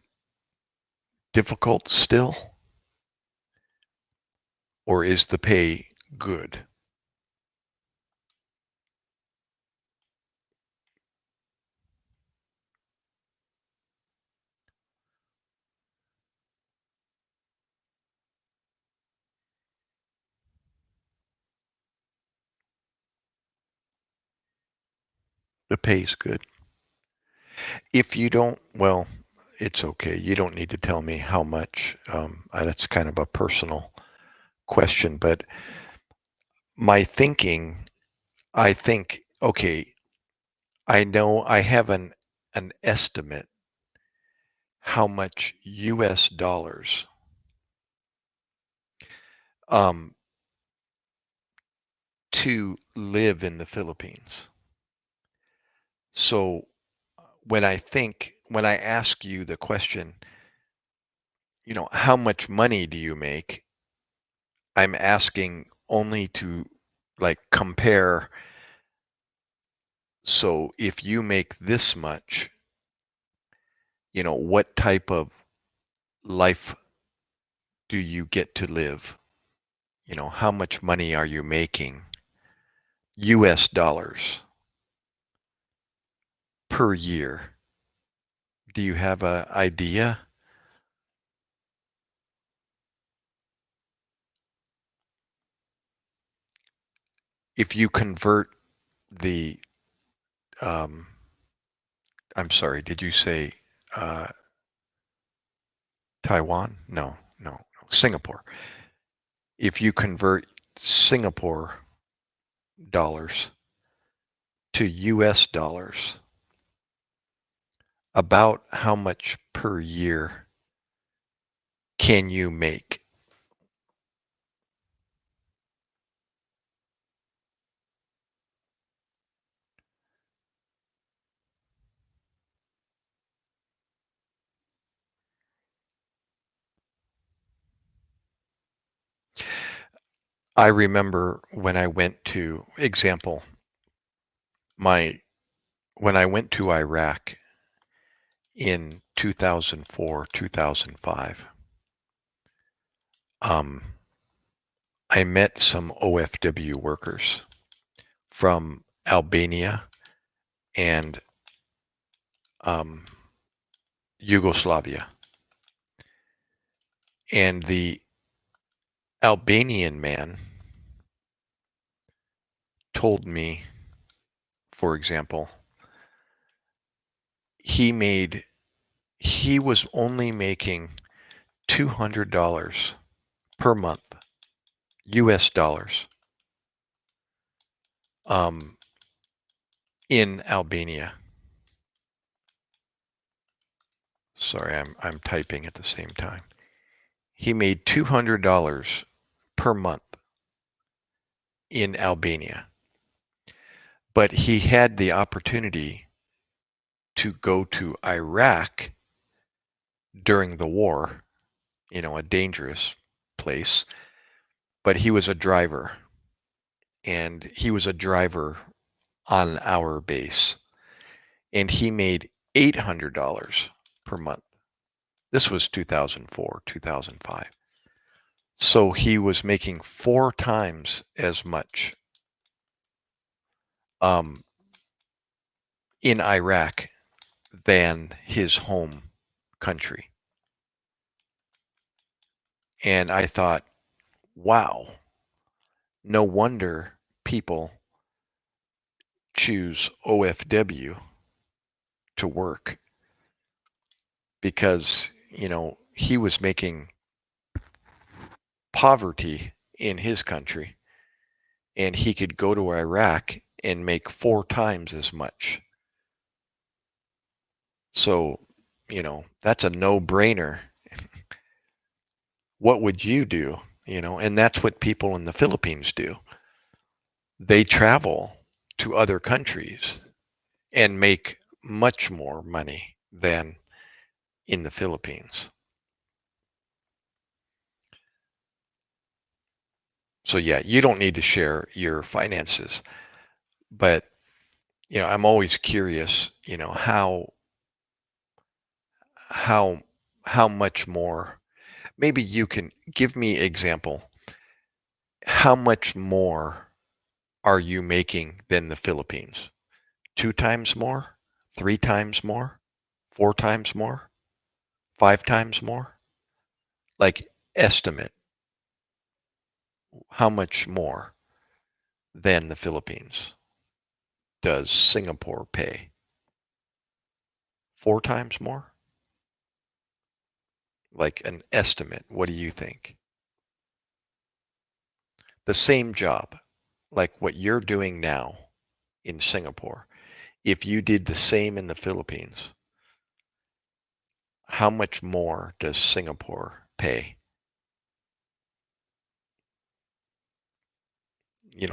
A: difficult still? Or is the pay good? The pay's good. If you don't, well, it's okay. You don't need to tell me how much. That's kind of a personal question, but my thinking, I think, okay, I know I have an estimate how much US dollars um, to live in the Philippines. So when I ask you the question, how much money do you make? I'm asking only to like compare. So if you make this much, what type of life do you get to live? How much money are you making? US dollars per year. Do you have an idea? If you convert the, um, I'm sorry, did you say uh, Taiwan? No, no, no, Singapore. If you convert Singapore dollars to US dollars, about how much per year can you make? I remember when I went to, example, my when I went to Iraq in 2004, 2005, um, I met some OFW workers from Albania and um, Yugoslavia. And the Albanian man told me, for example, he was only making $200 per month, US dollars, um, in Albania. Sorry, I'm typing at the same time. He made $200 per month in Albania, but he had the opportunity to go to Iraq during the war, a dangerous place, but he was a driver, and he was a driver on our base, and he made $800 per month. This was 2004, 2005. So he was making 4 times as much um, in Iraq than his home country. And I thought, wow, no wonder people choose OFW to work, because, he was making poverty in his country, and he could go to Iraq and make 4 times as much. So, that's a no-brainer. What would you do? And that's what people in the Philippines do. They travel to other countries and make much more money than in the Philippines. So yeah, you don't need to share your finances, but I'm always curious, how how much more. Maybe you can give me example. How much more are you making than the Philippines? 2 times more? 3 times more? 4 times more? 5 times more? Like, estimate how much more than the Philippines does Singapore pay? 4 times more? Like an estimate. What do you think? The same job, like what you're doing now in Singapore, if you did the same in the Philippines, how much more does Singapore pay?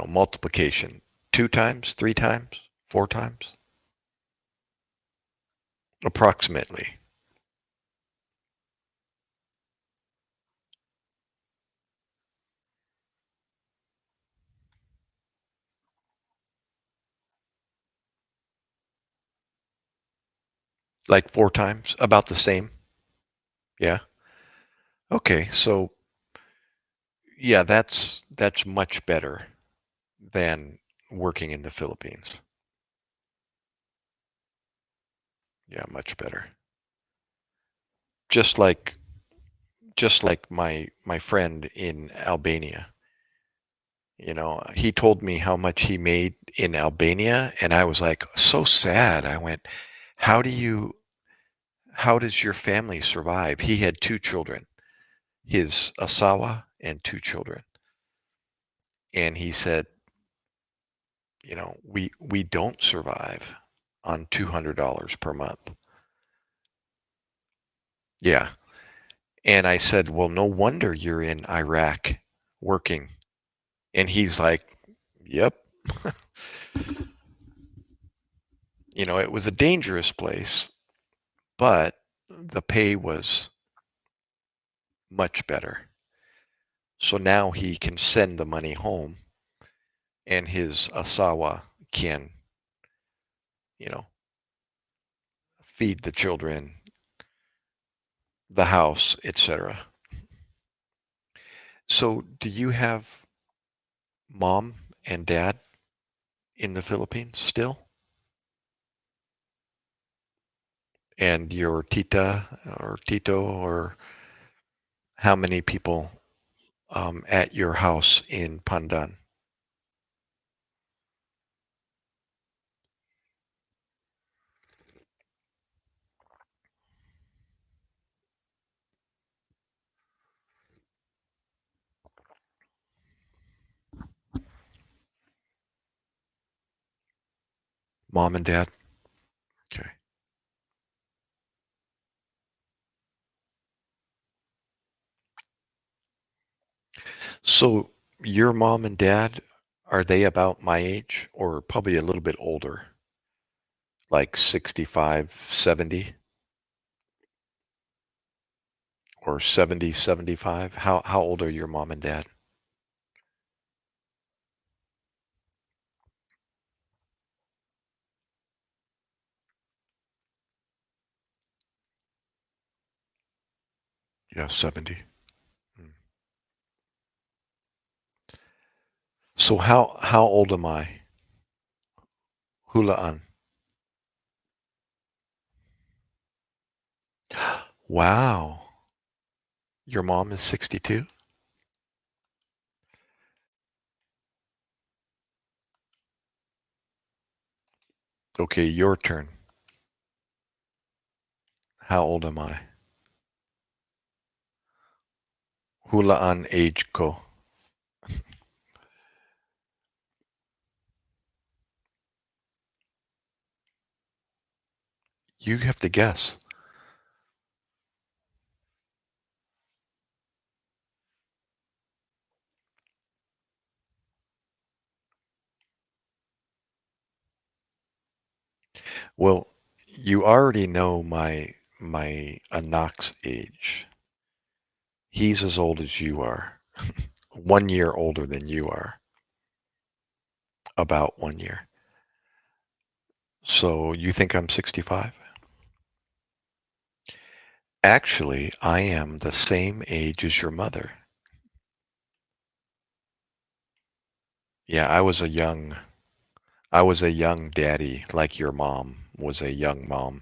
A: Multiplication. 2 times, 3 times, 4 times? Approximately. Like 4 times? About the same? Yeah. Okay. So, yeah, that's much better than working in the Philippines. Yeah, much better. Just like my friend in Albania. He told me how much he made in Albania, and I was like so sad. I went, "How do you how does your family survive?" He had 2 children, his asawa and 2 children. And he said, we don't survive on $200 per month. Yeah. And I said, "Well, no wonder you're in Iraq working." And he's like, "Yep." It was a dangerous place, but the pay was much better. So now he can send the money home and his asawa can, you know, feed the children, the house, etc. So do you have mom and dad in the Philippines still? And your tita or tito, or how many people at your house in Pandan? Mom and dad? Okay. So your mom and dad, are they about my age or probably a little bit older? Like 65, 70, or 70, 75? How old are your mom and dad? Yeah, 70. Hmm. So how old am I? Hulaan. Wow. Your mom is 62? Okay, your turn. How old am I? Hulaan age ko. You have to guess. Well, you already know my anak's age. He's as old as you are. 1 year older than you are. About 1 year. So you think I'm 65? Actually, I am the same age as your mother. Yeah, I was a young daddy, like your mom was a young mom.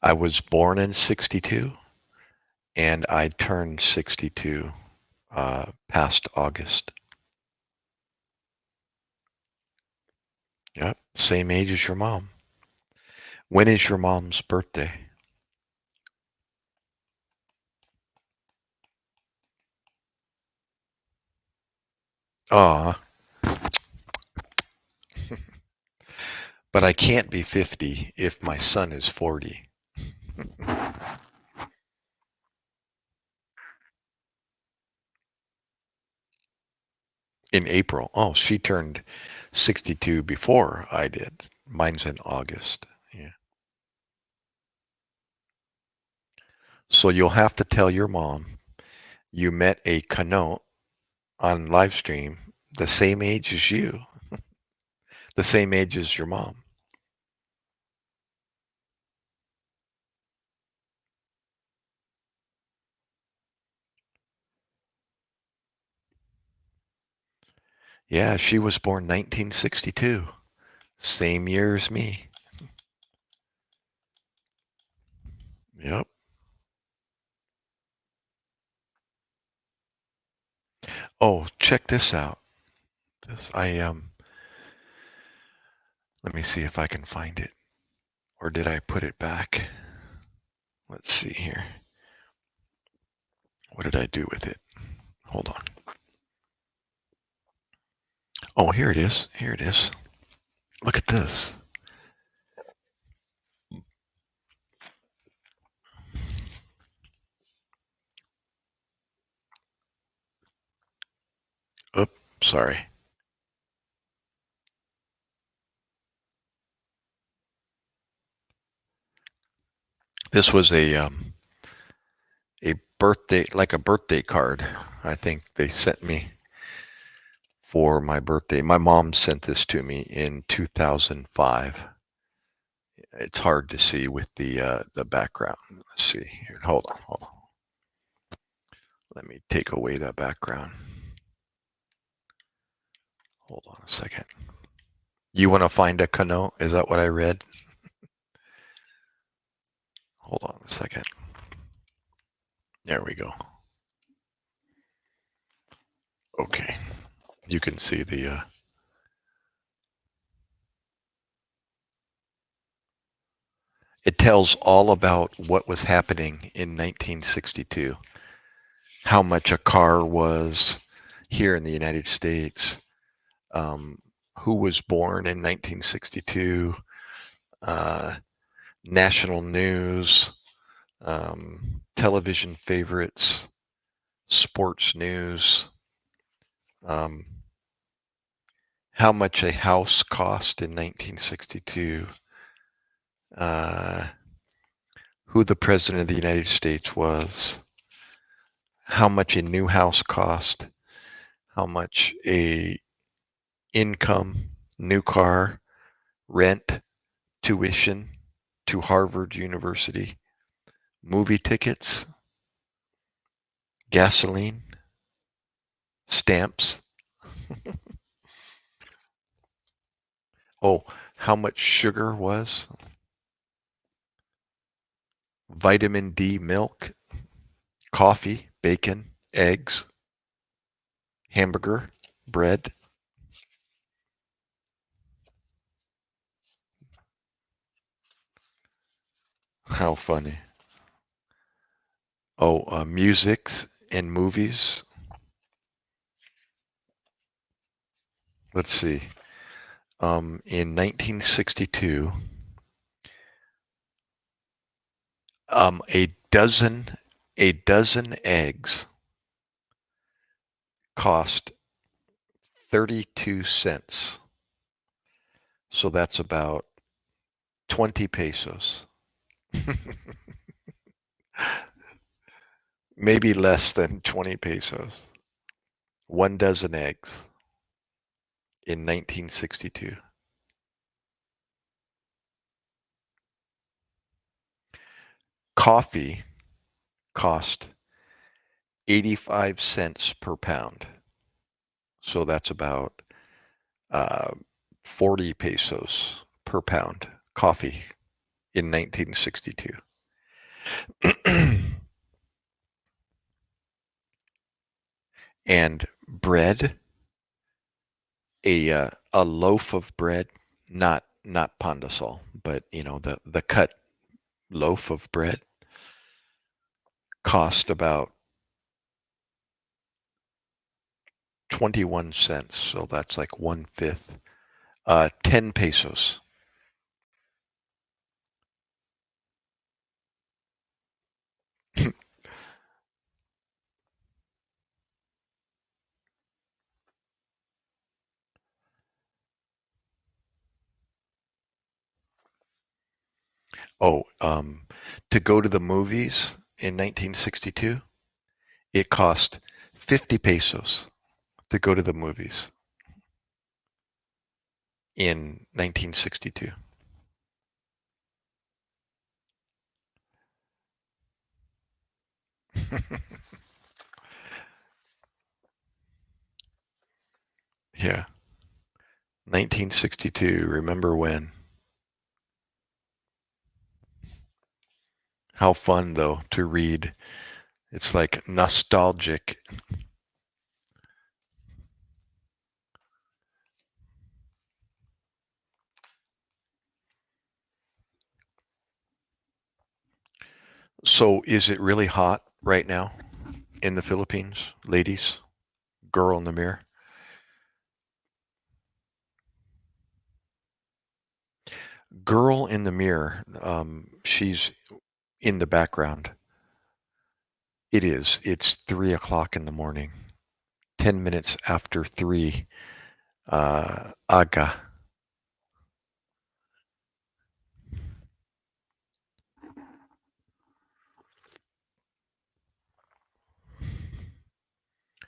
A: I was born in 62 and I turned 62 past August. Yep, same age as your mom. When is your mom's birthday? Ah, but I can't be 50 if my son is 40. In April. Oh, she turned 62 before I did. Mine's in August. Yeah. So you'll have to tell your mom you met a Canot on live stream the same age as you, the same age as your mom. Yeah, she was born 1962, same year as me. Yep. Oh, check this out. This let me see if I can find it. Or did I put it back? Let's see here. What did I do with it? Hold on. Oh, here it is. Here it is. Look at this. Oop, sorry. This was a birthday, like a birthday card. I think they sent me for my birthday. My mom sent this to me in 2005. It's hard to see with the background. Let's see here. Hold on, hold on. Let me take away that background. Hold on a second. You want to find a Canot? Is that what I read? Hold on a second. There we go. Okay. You can see the it tells all about what was happening in 1962, how much a car was here in the United States, um, who was born in 1962, uh, national news, television favorites, sports news, um, how much a house cost in 1962, uh, who the president of the United States was, how much a new house cost, how much a income, new car, rent, tuition to Harvard University, movie tickets, gasoline, stamps. Oh, how much sugar was, vitamin D milk, coffee, bacon, eggs, hamburger, bread. How funny. Oh, musics and movies. Let's see. In 1962, a dozen eggs cost 32 cents. So that's about 20 pesos. Maybe less than 20 pesos. 1 dozen eggs in 1962. Coffee cost 85 cents per pound. So that's about uh, 40 pesos per pound coffee in 1962. And bread, a loaf of bread, not pandesal, but the cut loaf of bread cost about 21 cents. So that's like 1/5. 10 pesos. Oh, to go to the movies in 1962, it cost 50 pesos to go to the movies in 1962. Yeah, 1962. Remember when? How fun, though, to read. It's like nostalgic. So, is it really hot right now in the Philippines, ladies? Girl in the mirror? Girl in the mirror. She's in the background. It is. It's 3 o'clock in the morning. 10 minutes after three. Aga.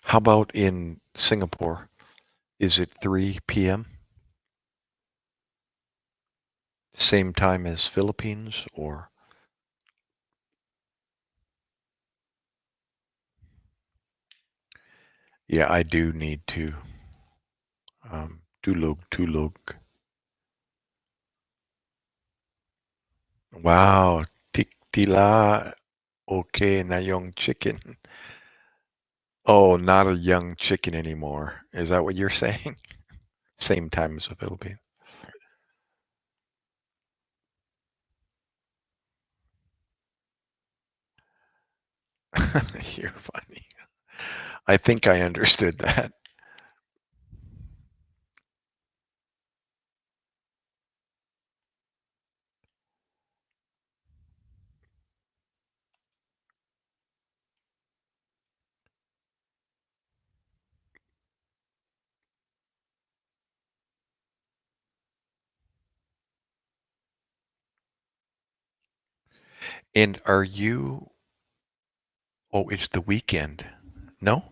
A: How about in Singapore? Is it 3 p.m.? Same time as Philippines or? Yeah, I do need to. Tulog, tulog. Wow, tila okay na yung chicken. Oh, not a young chicken anymore. Is that what you're saying? Same time as the Philippines. You're funny. I think I understood that. And are you? Oh, it's the weekend. No?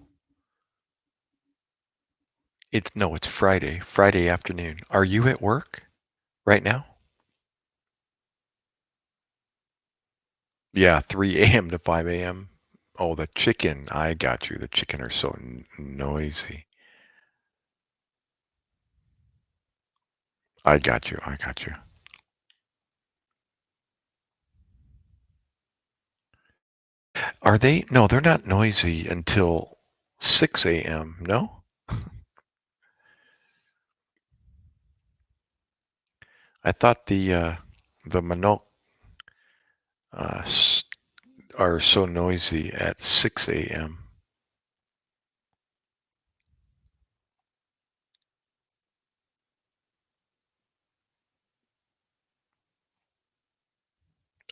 A: It's no, it's Friday. Friday afternoon. Are you at work right now? Yeah, 3 a.m. to 5 a.m. Oh, the chicken. I got you. The chicken are so noisy. I got you. I got you. Are they? No, they're not noisy until 6 a.m. No? I thought the manok uh, s- are so noisy at 6 a.m.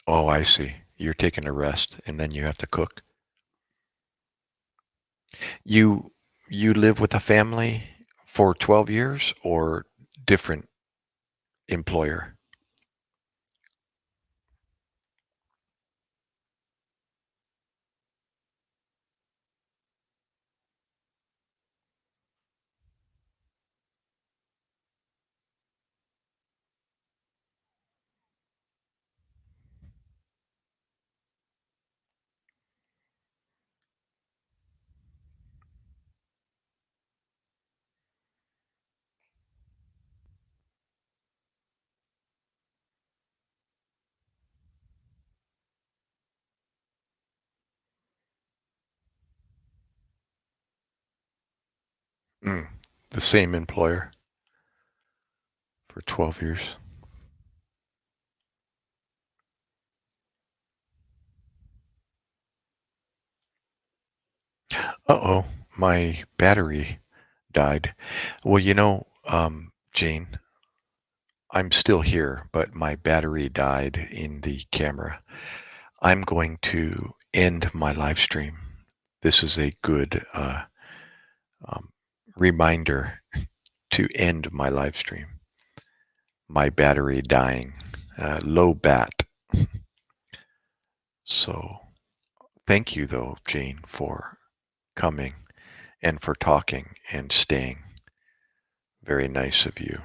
A: Oh, I see. You're taking a rest and then you have to cook. You you live with a family for 12 years or different employer? Mm, the same employer for 12 years. Uh-oh, my battery died. Well, Jane, I'm still here, but my battery died in the camera. I'm going to end my live stream. This is a good um, reminder to end my live stream. My battery dying, low bat. So thank you, though, Jane, for coming and for talking and staying. Very nice of you.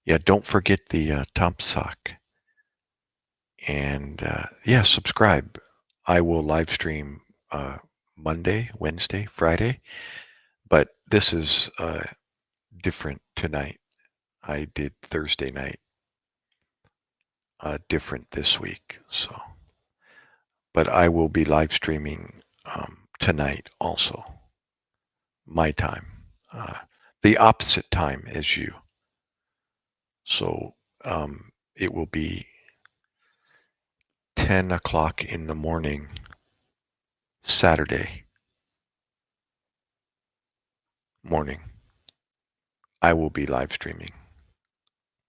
A: Yeah, don't forget the Tomp Sock. And yeah, subscribe. I will live stream Monday, Wednesday, Friday, but this is different tonight. I did Thursday night, different this week. So, but I will be live streaming tonight also, my time, the opposite time as you. So it will be 10 o'clock in the morning, Saturday morning. I will be live streaming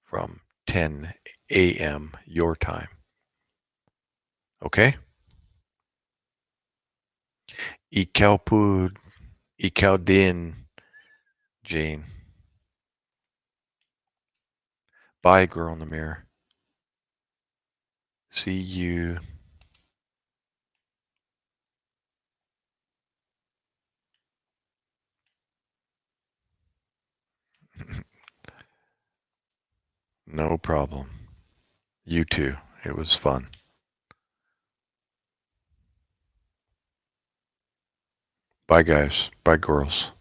A: from 10 a.m. your time. Okay? Ikaw po, ikaw din, Jane. Bye, girl in the mirror. See you. No problem. You too. It was fun. Bye, guys. Bye, girls.